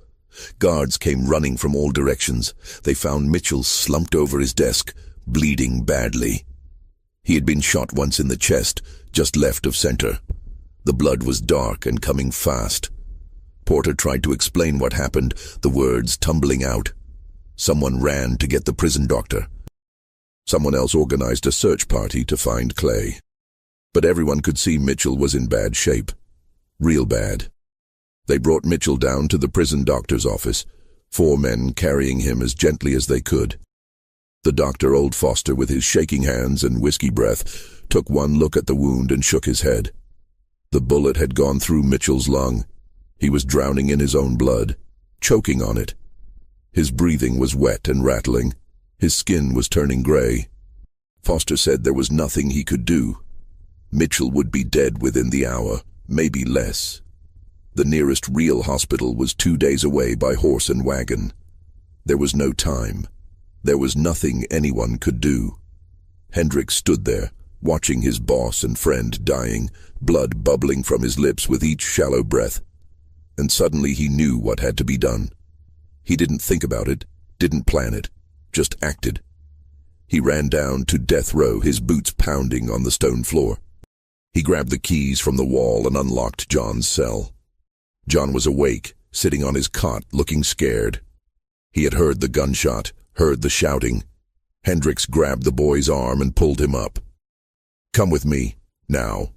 Guards came running from all directions. They found Mitchell slumped over his desk, bleeding badly. He had been shot once in the chest, just left of center. The blood was dark and coming fast. Porter tried to explain what happened, the words tumbling out. Someone ran to get the prison doctor. Someone else organized a search party to find Clay. But everyone could see Mitchell was in bad shape. Real bad. They brought Mitchell down to the prison doctor's office, 4 men carrying him as gently as they could. The doctor, old Foster, with his shaking hands and whiskey breath, took one look at the wound and shook his head. The bullet had gone through Mitchell's lung. He was drowning in his own blood, choking on it. His breathing was wet and rattling. His skin was turning gray. Foster said there was nothing he could do. Mitchell would be dead within the hour, maybe less. The nearest real hospital was 2 days away by horse and wagon. There was no time. There was nothing anyone could do. Hendricks stood there, watching his boss and friend dying, blood bubbling from his lips with each shallow breath. And suddenly he knew what had to be done. He didn't think about it, didn't plan it, just acted. He ran down to death row, his boots pounding on the stone floor. He grabbed the keys from the wall and unlocked John's cell. John was awake, sitting on his cot, looking scared. He had heard the gunshot, heard the shouting. Hendricks grabbed the boy's arm and pulled him up. "Come with me, now."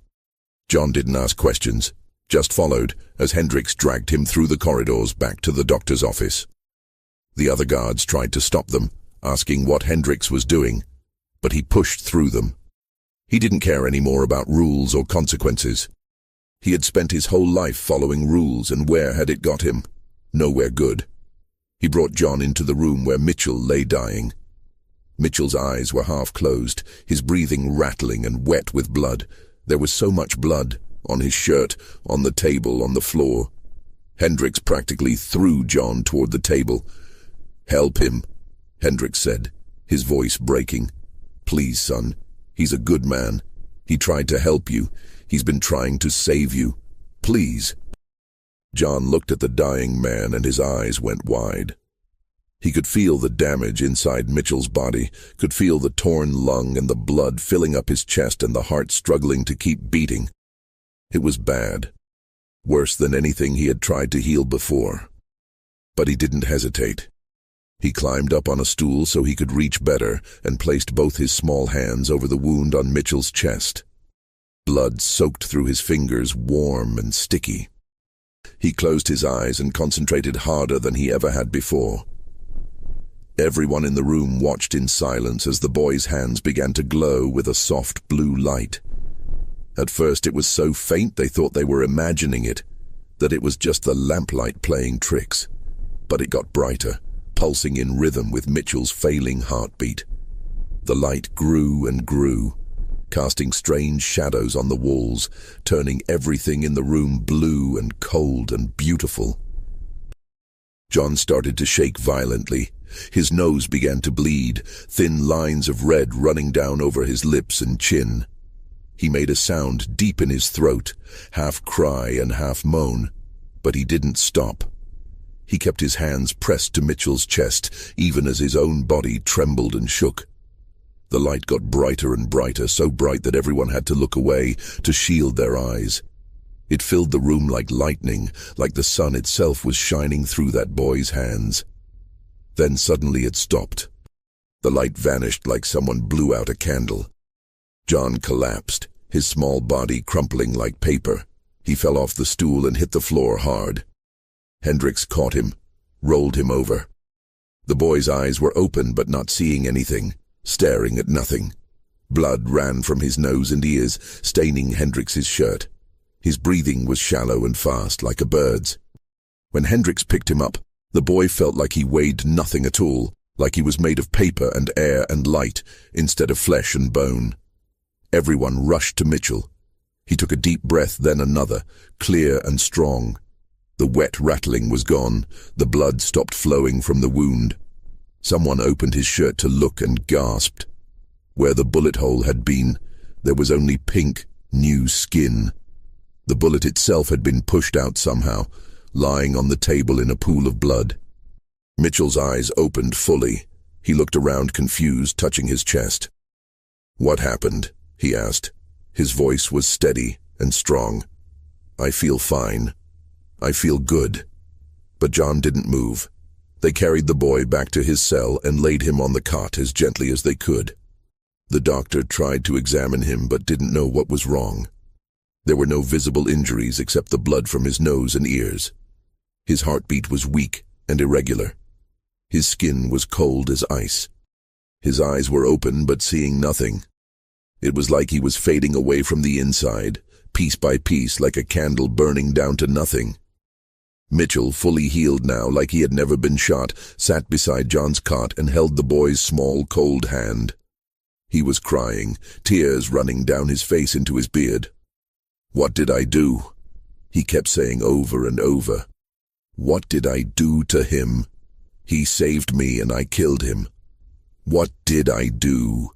John didn't ask questions, just followed as Hendricks dragged him through the corridors back to the doctor's office. The other guards tried to stop them, asking what Hendricks was doing, but he pushed through them. He didn't care anymore about rules or consequences. He had spent his whole life following rules, and where had it got him? Nowhere good. He brought John into the room where Mitchell lay dying. Mitchell's eyes were half closed, his breathing rattling and wet with blood. There was so much blood, on his shirt, on the table, on the floor. Hendricks practically threw John toward the table. "Help him," Hendricks said, his voice breaking. "Please, son. He's a good man. He tried to help you. He's been trying to save you. Please." John looked at the dying man and his eyes went wide. He could feel the damage inside Mitchell's body, could feel the torn lung and the blood filling up his chest and the heart struggling to keep beating. It was bad. Worse than anything he had tried to heal before. But he didn't hesitate. He climbed up on a stool so he could reach better and placed both his small hands over the wound on Mitchell's chest. Blood soaked through his fingers, warm and sticky. He closed his eyes and concentrated harder than he ever had before. Everyone in the room watched in silence as the boy's hands began to glow with a soft blue light. At first it was so faint they thought they were imagining it, that it was just the lamplight playing tricks. But it got brighter, pulsing in rhythm with Mitchell's failing heartbeat. The light grew and grew, casting strange shadows on the walls, turning everything in the room blue and cold and beautiful. John started to shake violently. His nose began to bleed, thin lines of red running down over his lips and chin. He made a sound deep in his throat, half cry and half moan, but he didn't stop. He kept his hands pressed to Mitchell's chest, even as his own body trembled and shook. The light got brighter and brighter, so bright that everyone had to look away to shield their eyes. It filled the room like lightning, like the sun itself was shining through that boy's hands. Then suddenly it stopped. The light vanished like someone blew out a candle. John collapsed, his small body crumpling like paper. He fell off the stool and hit the floor hard. Hendricks caught him, rolled him over. The boy's eyes were open but not seeing anything, staring at nothing. Blood ran from his nose and ears, staining Hendricks's shirt. His breathing was shallow and fast, like a bird's. When Hendricks picked him up, the boy felt like he weighed nothing at all, like he was made of paper and air and light, instead of flesh and bone. Everyone rushed to Mitchell. He took a deep breath, then another, clear and strong. The wet rattling was gone, the blood stopped flowing from the wound. Someone opened his shirt to look and gasped. Where the bullet hole had been, there was only pink, new skin. The bullet itself had been pushed out somehow, lying on the table in a pool of blood. Mitchell's eyes opened fully. He looked around confused, touching his chest. "What happened?" he asked. His voice was steady and strong. "I feel fine. I feel good." But John didn't move. They carried the boy back to his cell and laid him on the cot as gently as they could. The doctor tried to examine him but didn't know what was wrong. There were no visible injuries except the blood from his nose and ears. His heartbeat was weak and irregular. His skin was cold as ice. His eyes were open but seeing nothing. It was like he was fading away from the inside, piece by piece, like a candle burning down to nothing. Mitchell, fully healed now, like he had never been shot, sat beside John's cot and held the boy's small, cold hand. He was crying, tears running down his face into his beard. "What did I do?" he kept saying over and over. "What did I do to him? He saved me and I killed him. What did I do?"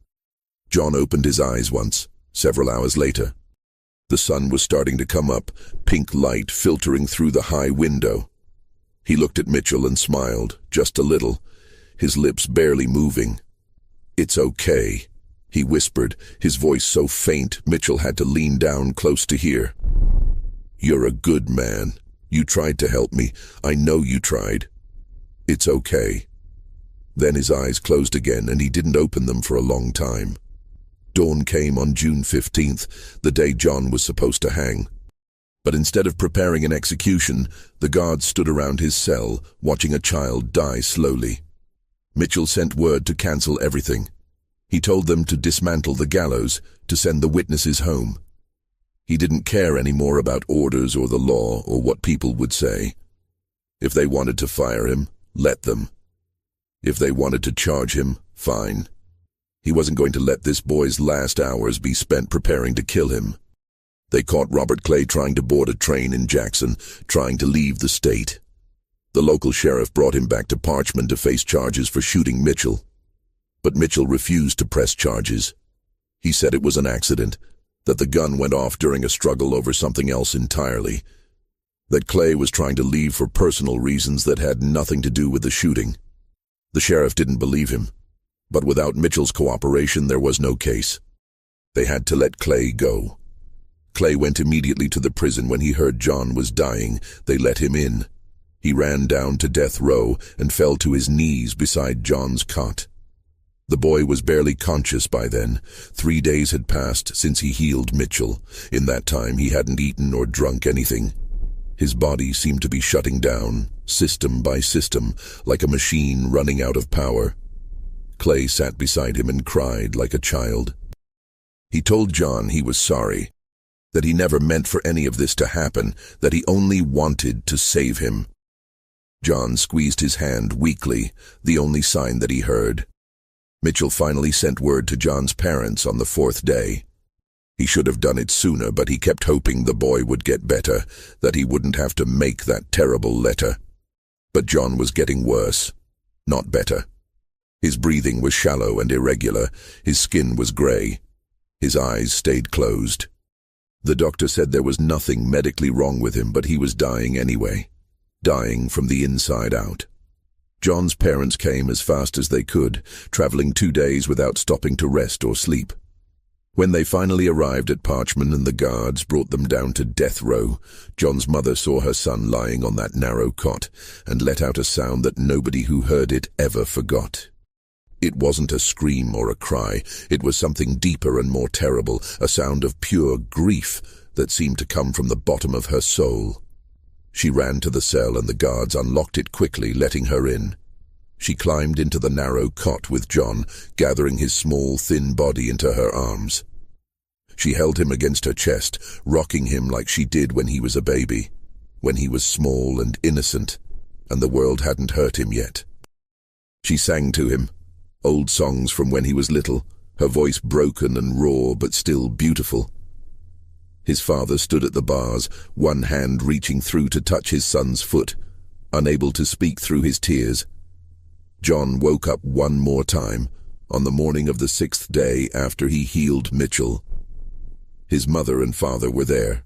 John opened his eyes once, several hours later. The sun was starting to come up, pink light filtering through the high window. He looked at Mitchell and smiled, just a little, his lips barely moving. "It's okay," he whispered, his voice so faint Mitchell had to lean down close to hear. "You're a good man. You tried to help me. I know you tried. It's okay." Then his eyes closed again and he didn't open them for a long time. Dawn came on June 15th, the day John was supposed to hang. But instead of preparing an execution, the guards stood around his cell, watching a child die slowly. Mitchell sent word to cancel everything. He told them to dismantle the gallows, to send the witnesses home. He didn't care anymore about orders or the law or what people would say. If they wanted to fire him, let them. If they wanted to charge him, fine. He wasn't going to let this boy's last hours be spent preparing to kill him. They caught Robert Clay trying to board a train in Jackson, trying to leave the state. The local sheriff brought him back to Parchman to face charges for shooting Mitchell. But Mitchell refused to press charges. He said it was an accident, that the gun went off during a struggle over something else entirely, that Clay was trying to leave for personal reasons that had nothing to do with the shooting. The sheriff didn't believe him, but without Mitchell's cooperation there was no case. They had to let Clay go. Clay went immediately to the prison when he heard John was dying. They let him in. He ran down to death row and fell to his knees beside John's cot. The boy was barely conscious by then. 3 days had passed since he healed Mitchell. In that time he hadn't eaten or drunk anything. His body seemed to be shutting down, system by system, like a machine running out of power. Clay sat beside him and cried like a child. He told John he was sorry, that he never meant for any of this to happen, that he only wanted to save him. John squeezed his hand weakly, the only sign that he heard. Mitchell finally sent word to John's parents on the 4th day. He should have done it sooner, but he kept hoping the boy would get better, that he wouldn't have to make that terrible letter. But John was getting worse, not better. His breathing was shallow and irregular, his skin was gray, his eyes stayed closed. The doctor said there was nothing medically wrong with him, but he was dying anyway, dying from the inside out. John's parents came as fast as they could, traveling 2 days without stopping to rest or sleep. When they finally arrived at Parchman and the guards brought them down to death row, John's mother saw her son lying on that narrow cot and let out a sound that nobody who heard it ever forgot. It wasn't a scream or a cry, it was something deeper and more terrible, a sound of pure grief that seemed to come from the bottom of her soul. She ran to the cell and the guards unlocked it quickly, letting her in. She climbed into the narrow cot with John, gathering his small, thin body into her arms. She held him against her chest, rocking him like she did when he was a baby, when he was small and innocent, and the world hadn't hurt him yet. She sang to him, old songs from when he was little, her voice broken and raw but still beautiful. His father stood at the bars, one hand reaching through to touch his son's foot, unable to speak through his tears. John woke up one more time, on the morning of the 6th day after he healed Mitchell. His mother and father were there.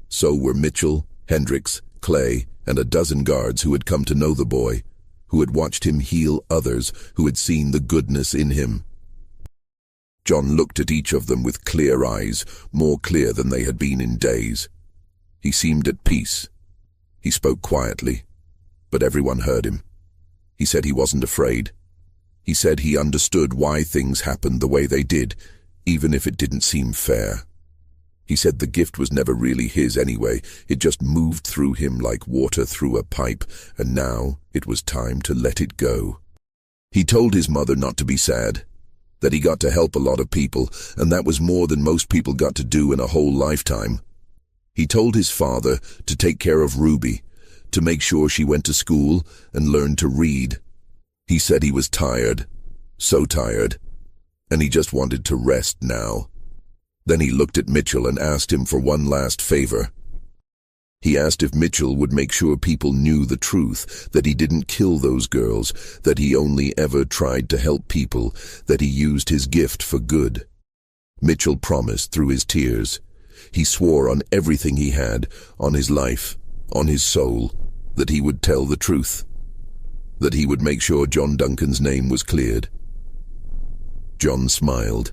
So were Mitchell, Hendricks, Clay, and a dozen guards who had come to know the boy, who had watched him heal others, who had seen the goodness in him. John looked at each of them with clear eyes, more clear than they had been in days. He seemed at peace. He spoke quietly, but everyone heard him. He said he wasn't afraid. He said he understood why things happened the way they did, even if it didn't seem fair. He said the gift was never really his anyway, it just moved through him like water through a pipe, and now it was time to let it go. He told his mother not to be sad, that he got to help a lot of people, and that was more than most people got to do in a whole lifetime. He told his father to take care of Ruby, to make sure she went to school and learned to read. He said he was tired, so tired, and he just wanted to rest now. Then he looked at Mitchell and asked him for one last favor. He asked if Mitchell would make sure people knew the truth, that he didn't kill those girls, that he only ever tried to help people, that he used his gift for good. Mitchell promised through his tears. He swore on everything he had, on his life, on his soul, that he would tell the truth, that he would make sure John Duncan's name was cleared. John smiled.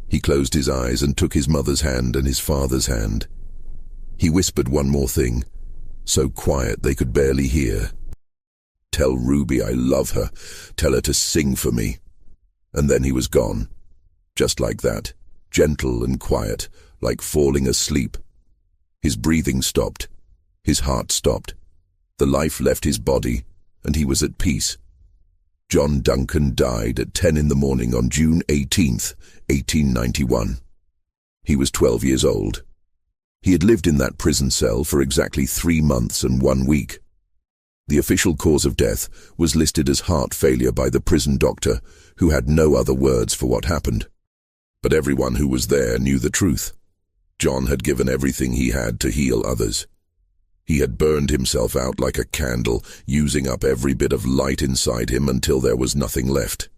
He closed his eyes and took his mother's hand and his father's hand. He whispered one more thing, so quiet they could barely hear. "Tell Ruby I love her. Tell her to sing for me." And then he was gone. Just like that, gentle and quiet, like falling asleep. His breathing stopped. His heart stopped. The life left his body, and he was at peace. John Duncan died at 10 in the morning on June 18th, 1891. He was 12 years old. He had lived in that prison cell for exactly 3 months and 1 week. The official cause of death was listed as heart failure by the prison doctor, who had no other words for what happened. But everyone who was there knew the truth. John had given everything he had to heal others. He had burned himself out like a candle, using up every bit of light inside him until there was nothing left.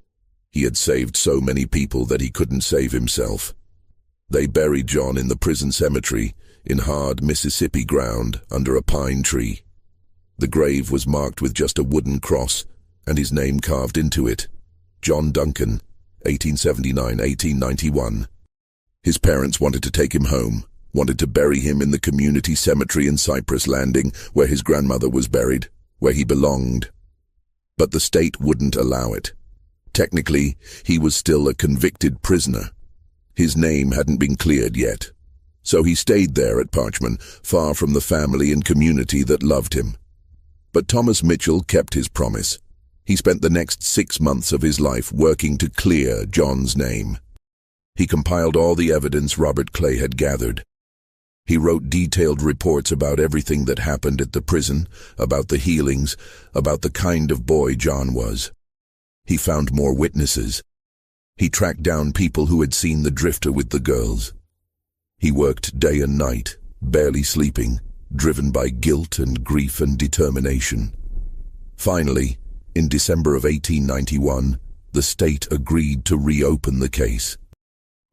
He had saved so many people that he couldn't save himself. They buried John in the prison cemetery, in hard Mississippi ground, under a pine tree. The grave was marked with just a wooden cross, and his name carved into it. John Duncan, 1879-1891. His parents wanted to take him home, wanted to bury him in the community cemetery in Cypress Landing, where his grandmother was buried, where he belonged. But the state wouldn't allow it. Technically, he was still a convicted prisoner. His name hadn't been cleared yet. So he stayed there at Parchman, far from the family and community that loved him. But Thomas Mitchell kept his promise. He spent the next 6 months of his life working to clear John's name. He compiled all the evidence Robert Clay had gathered. He wrote detailed reports about everything that happened at the prison, about the healings, about the kind of boy John was. He found more witnesses. He tracked down people who had seen the drifter with the girls. He worked day and night, barely sleeping, driven by guilt and grief and determination. Finally, in December of 1891, the state agreed to reopen the case.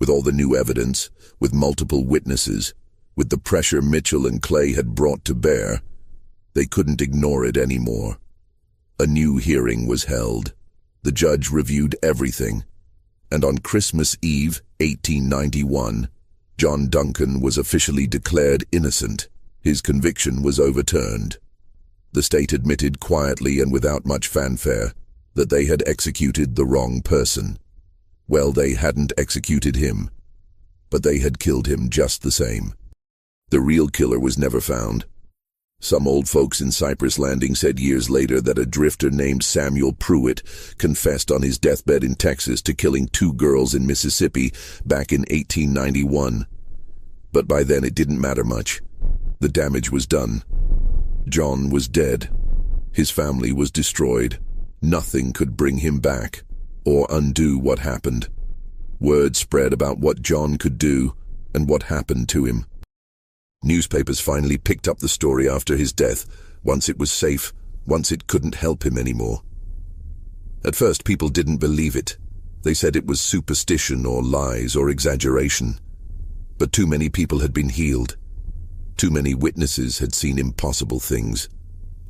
With all the new evidence, with multiple witnesses, with the pressure Mitchell and Clay had brought to bear, they couldn't ignore it anymore. A new hearing was held. The judge reviewed everything, and on Christmas Eve, 1891, John Duncan was officially declared innocent. His conviction was overturned. The state admitted quietly and without much fanfare that they had executed the wrong person. Well, they hadn't executed him, but they had killed him just the same. The real killer was never found. Some old folks in Cypress Landing said years later that a drifter named Samuel Pruitt confessed on his deathbed in Texas to killing 2 girls in Mississippi back in 1891. But by then it didn't matter much. The damage was done. John was dead. His family was destroyed. Nothing could bring him back or undo what happened. Word spread about what John could do and what happened to him. Newspapers finally picked up the story after his death, once it was safe, once it couldn't help him anymore. At first, people didn't believe it. They said it was superstition or lies or exaggeration. But too many people had been healed. Too many witnesses had seen impossible things.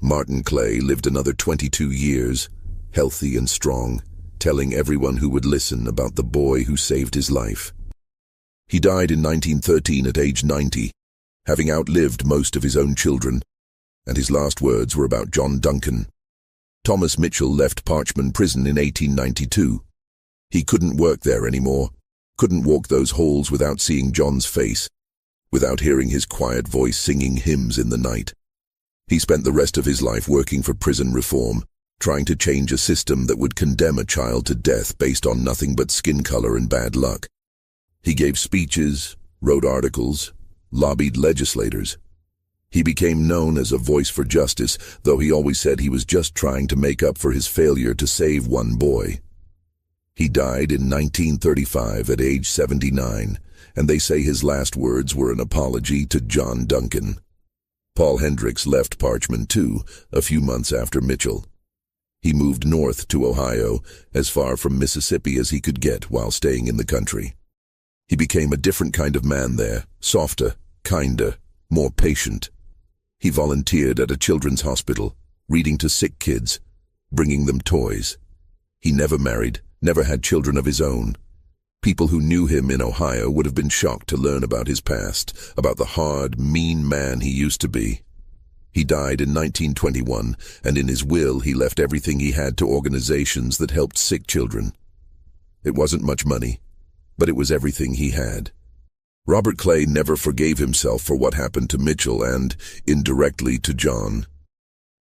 Martin Clay lived another 22 years, healthy and strong, telling everyone who would listen about the boy who saved his life. He died in 1913 at age 90, having outlived most of his own children, and his last words were about John Duncan. Thomas Mitchell left Parchman Prison in 1892. He couldn't work there anymore, couldn't walk those halls without seeing John's face, without hearing his quiet voice singing hymns in the night. He spent the rest of his life working for prison reform, trying to change a system that would condemn a child to death based on nothing but skin color and bad luck. He gave speeches, wrote articles, lobbied legislators. He became known as a voice for justice, though he always said he was just trying to make up for his failure to save one boy. He died in 1935 at age 79, and they say his last words were an apology to John Duncan. Paul Hendricks left Parchman too, a few months after Mitchell. He moved north to Ohio, as far from Mississippi as he could get while staying in the country. He became a different kind of man there, softer, kinder, more patient. He volunteered at a children's hospital, reading to sick kids, bringing them toys. He never married, never had children of his own. People who knew him in Ohio would have been shocked to learn about his past, about the hard, mean man he used to be. He died in 1921, and in his will he left everything he had to organizations that helped sick children. It wasn't much money, but it was everything he had. Robert Clay never forgave himself for what happened to Mitchell and, indirectly, to John.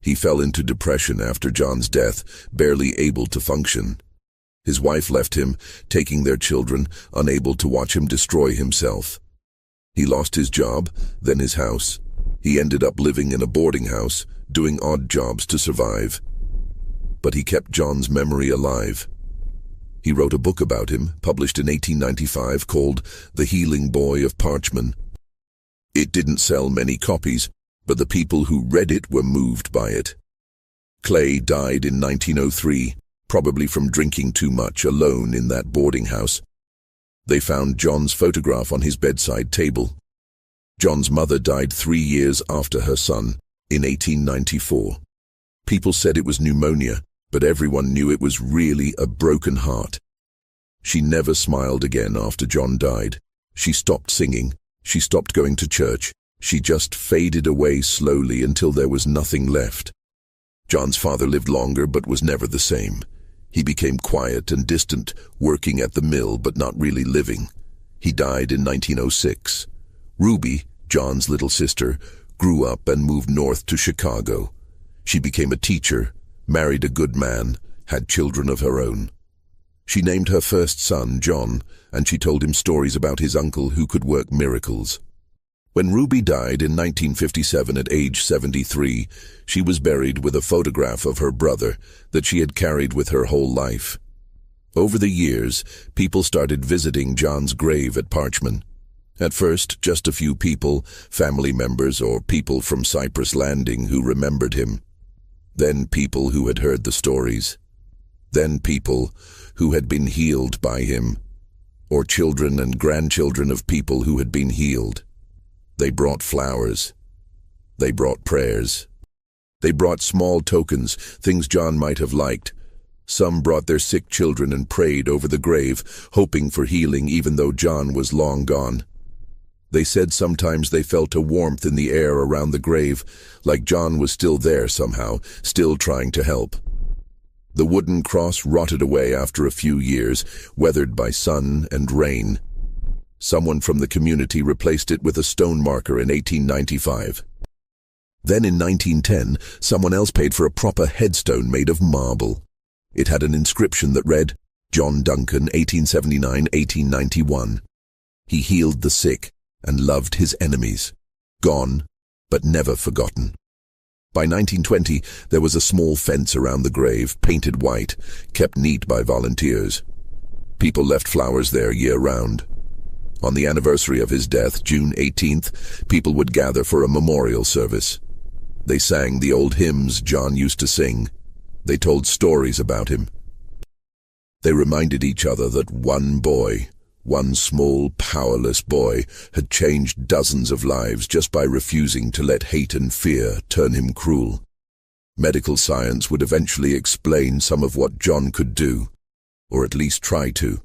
He fell into depression after John's death, barely able to function. His wife left him, taking their children, unable to watch him destroy himself. He lost his job, then his house. He ended up living in a boarding house, doing odd jobs to survive. But he kept John's memory alive. He wrote a book about him, published in 1895, called The Healing Boy of Parchman. It didn't sell many copies, but the people who read it were moved by it. Clay died in 1903, probably from drinking too much alone in that boarding house. They found John's photograph on his bedside table. John's mother died 3 years after her son, in 1894. People said it was pneumonia, but everyone knew it was really a broken heart. She never smiled again after John died. She stopped singing. She stopped going to church. She just faded away slowly until there was nothing left. John's father lived longer but was never the same. He became quiet and distant, working at the mill but not really living. He died in 1906. Ruby, John's little sister, grew up and moved north to Chicago. She became a teacher, married a good man, had children of her own. She named her first son John, and she told him stories about his uncle who could work miracles. When Ruby died in 1957 at age 73, she was buried with a photograph of her brother that she had carried with her whole life. Over the years, people started visiting John's grave at Parchman. At first, just a few people, family members or people from Cypress Landing who remembered him. Then people who had heard the stories. Then people who had been healed by him, or children and grandchildren of people who had been healed. They brought flowers. They brought prayers. They brought small tokens, things John might have liked. Some brought their sick children and prayed over the grave, hoping for healing even though John was long gone. They said sometimes they felt a warmth in the air around the grave, like John was still there somehow, still trying to help. The wooden cross rotted away after a few years, weathered by sun and rain. Someone from the community replaced it with a stone marker in 1895. Then in 1910, someone else paid for a proper headstone made of marble. It had an inscription that read, John Duncan, 1879-1891. He healed the sick and loved his enemies. Gone, but never forgotten. By 1920, there was a small fence around the grave, painted white, kept neat by volunteers. People left flowers there year-round. On the anniversary of his death, June 18th, people would gather for a memorial service. They sang the old hymns John used to sing. They told stories about him. They reminded each other that one boy, one small, powerless boy, had changed dozens of lives just by refusing to let hate and fear turn him cruel. Medical science would eventually explain some of what John could do, or at least try to.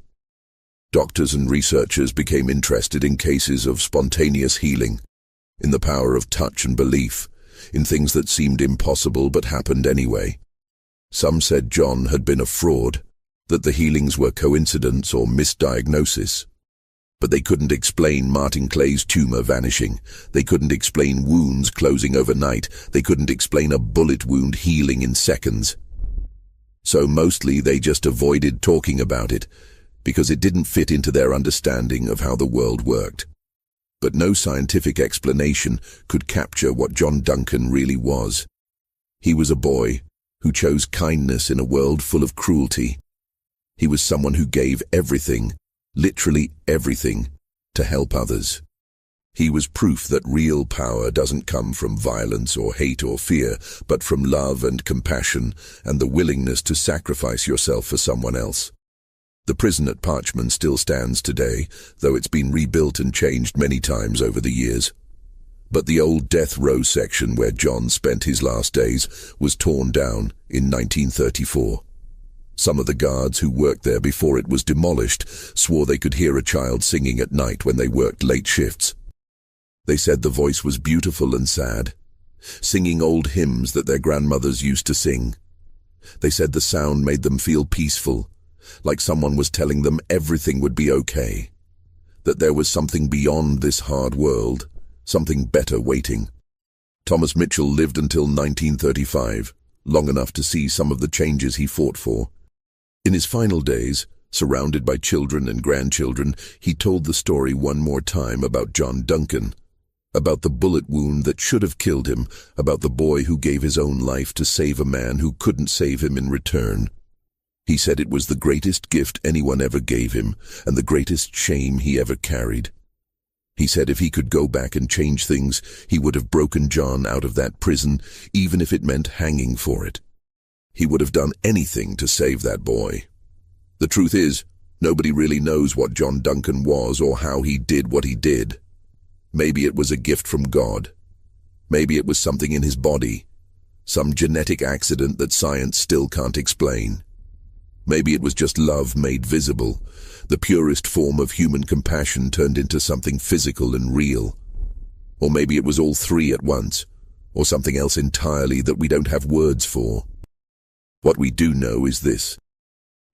Doctors and researchers became interested in cases of spontaneous healing, in the power of touch and belief, in things that seemed impossible but happened anyway. Some said John had been a fraud, that the healings were coincidence or misdiagnosis. But they couldn't explain Martin Clay's tumor vanishing. They couldn't explain wounds closing overnight. They couldn't explain a bullet wound healing in seconds. So mostly they just avoided talking about it, because it didn't fit into their understanding of how the world worked. But no scientific explanation could capture what John Duncan really was. He was a boy who chose kindness in a world full of cruelty. He was someone who gave everything, literally everything, to help others. He was proof that real power doesn't come from violence or hate or fear, but from love and compassion and the willingness to sacrifice yourself for someone else. The prison at Parchman still stands today, though it's been rebuilt and changed many times over the years. But the old death row section where John spent his last days was torn down in 1934. Some of the guards who worked there before it was demolished swore they could hear a child singing at night when they worked late shifts. They said the voice was beautiful and sad, singing old hymns that their grandmothers used to sing. They said the sound made them feel peaceful, like someone was telling them everything would be okay, that there was something beyond this hard world, something better waiting. Thomas Mitchell lived until 1935, long enough to see some of the changes he fought for. In his final days, surrounded by children and grandchildren, he told the story one more time about John Duncan. About the bullet wound that should have killed him, about the boy who gave his own life to save a man who couldn't save him in return. He said it was the greatest gift anyone ever gave him, and the greatest shame he ever carried. He said if he could go back and change things, he would have broken John out of that prison, even if it meant hanging for it. He would have done anything to save that boy. The truth is, nobody really knows what John Duncan was or how he did what he did. Maybe it was a gift from God. Maybe it was something in his body, some genetic accident that science still can't explain. Maybe it was just love made visible, the purest form of human compassion turned into something physical and real. Or maybe it was all three at once, or something else entirely that we don't have words for. What we do know is this.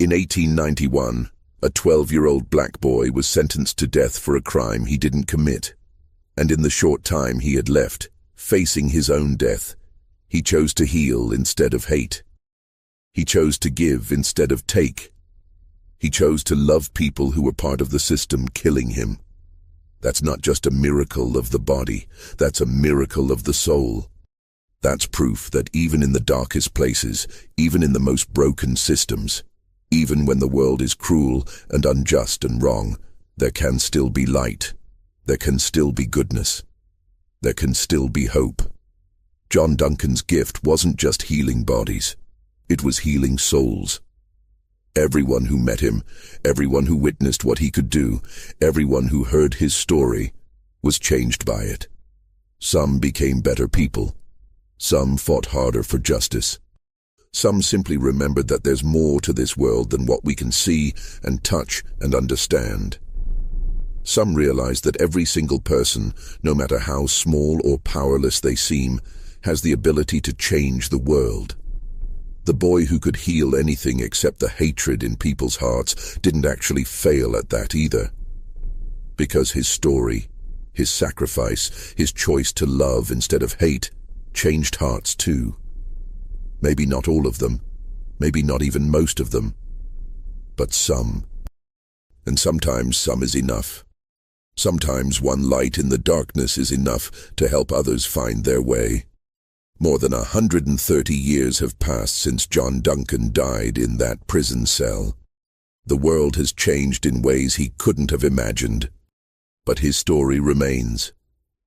In 1891, a 12-year-old black boy was sentenced to death for a crime he didn't commit. And in the short time he had left, facing his own death, he chose to heal instead of hate. He chose to give instead of take. He chose to love people who were part of the system killing him. That's not just a miracle of the body, that's a miracle of the soul. That's proof that even in the darkest places, even in the most broken systems, even when the world is cruel and unjust and wrong, there can still be light. There can still be goodness. There can still be hope. John Duncan's gift wasn't just healing bodies. It was healing souls. Everyone who met him, everyone who witnessed what he could do, everyone who heard his story, was changed by it. Some became better people. Some fought harder for justice. Some simply remembered that there's more to this world than what we can see and touch and understand. Some realized that every single person, no matter how small or powerless they seem, has the ability to change the world. The boy who could heal anything except the hatred in people's hearts didn't actually fail at that either. Because his story, his sacrifice, his choice to love instead of hate, changed hearts too. Maybe not all of them, maybe not even most of them, but some. And sometimes some is enough. Sometimes one light in the darkness is enough to help others find their way. More than 130 years have passed since John Duncan died in that prison cell. The world has changed in ways he couldn't have imagined. But his story remains,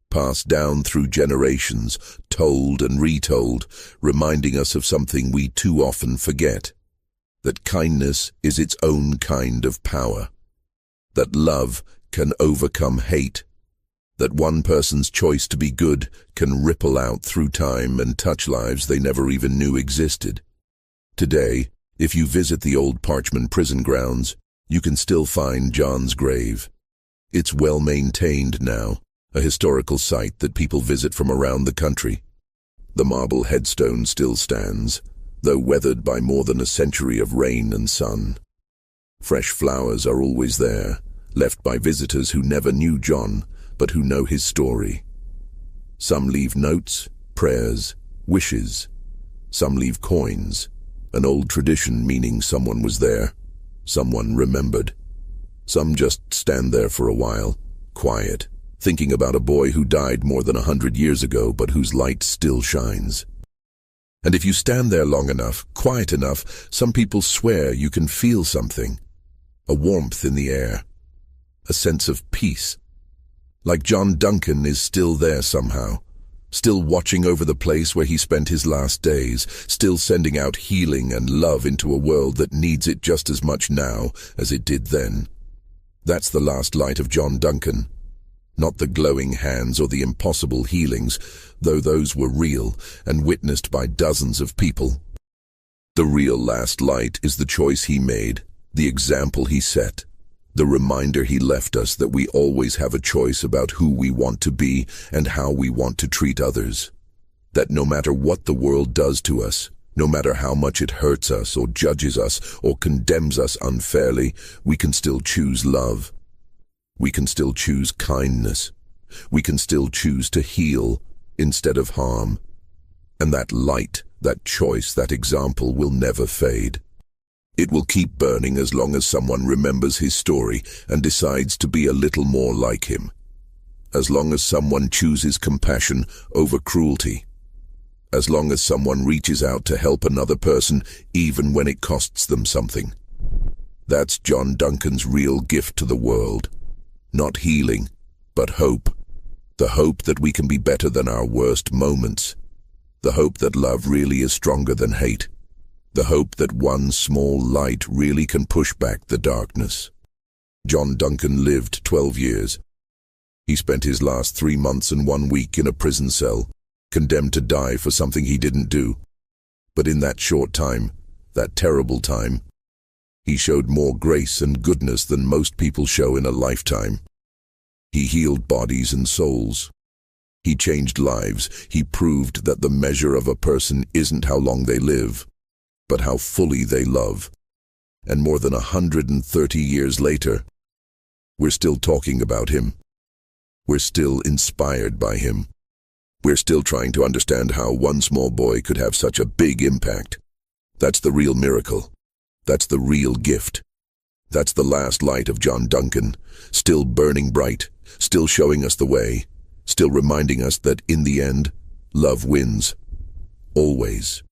passed down through generations, told and retold, reminding us of something we too often forget. That kindness is its own kind of power. That love can overcome hate. That one person's choice to be good can ripple out through time and touch lives they never even knew existed. Today, if you visit the old Parchman prison grounds, you can still find John's grave. It's well maintained now, a historical site that people visit from around the country. The marble headstone still stands, though weathered by more than a century of rain and sun. Fresh flowers are always there, left by visitors who never knew John, but who know his story. Some leave notes, prayers, wishes. Some leave coins, an old tradition meaning someone was there, someone remembered. Some just stand there for a while, quiet, thinking about a boy who died more than 100 years ago but whose light still shines. And if you stand there long enough, quiet enough, some people swear you can feel something. A warmth in the air. A sense of peace. Like John Duncan is still there somehow, still watching over the place where he spent his last days, still sending out healing and love into a world that needs it just as much now as it did then. That's the last light of John Duncan. Not the glowing hands or the impossible healings, though those were real and witnessed by dozens of people. The real last light is the choice he made, the example he set. The reminder he left us that we always have a choice about who we want to be and how we want to treat others. That no matter what the world does to us, no matter how much it hurts us or judges us or condemns us unfairly, we can still choose love. We can still choose kindness. We can still choose to heal instead of harm. And that light, that choice, that example will never fade. It will keep burning as long as someone remembers his story and decides to be a little more like him. as long as someone chooses compassion over cruelty, as long as someone reaches out to help another person even when it costs them something. That's John Duncan's real gift to the world. Not healing, but hope. The hope that we can be better than our worst moments. The hope that love really is stronger than hate. The hope that one small light really can push back the darkness. John Duncan lived 12 years. He spent his last 3 months and 1 week in a prison cell, condemned to die for something he didn't do. But in that short time, that terrible time, he showed more grace and goodness than most people show in a lifetime. He healed bodies and souls. He changed lives. He proved that the measure of a person isn't how long they live, but how fully they love. And more than 130 years later, we're still talking about him. We're still inspired by him. We're still trying to understand how one small boy could have such a big impact. That's the real miracle. That's the real gift. That's the last light of John Duncan, still burning bright, still showing us the way, still reminding us that in the end, love wins. Always.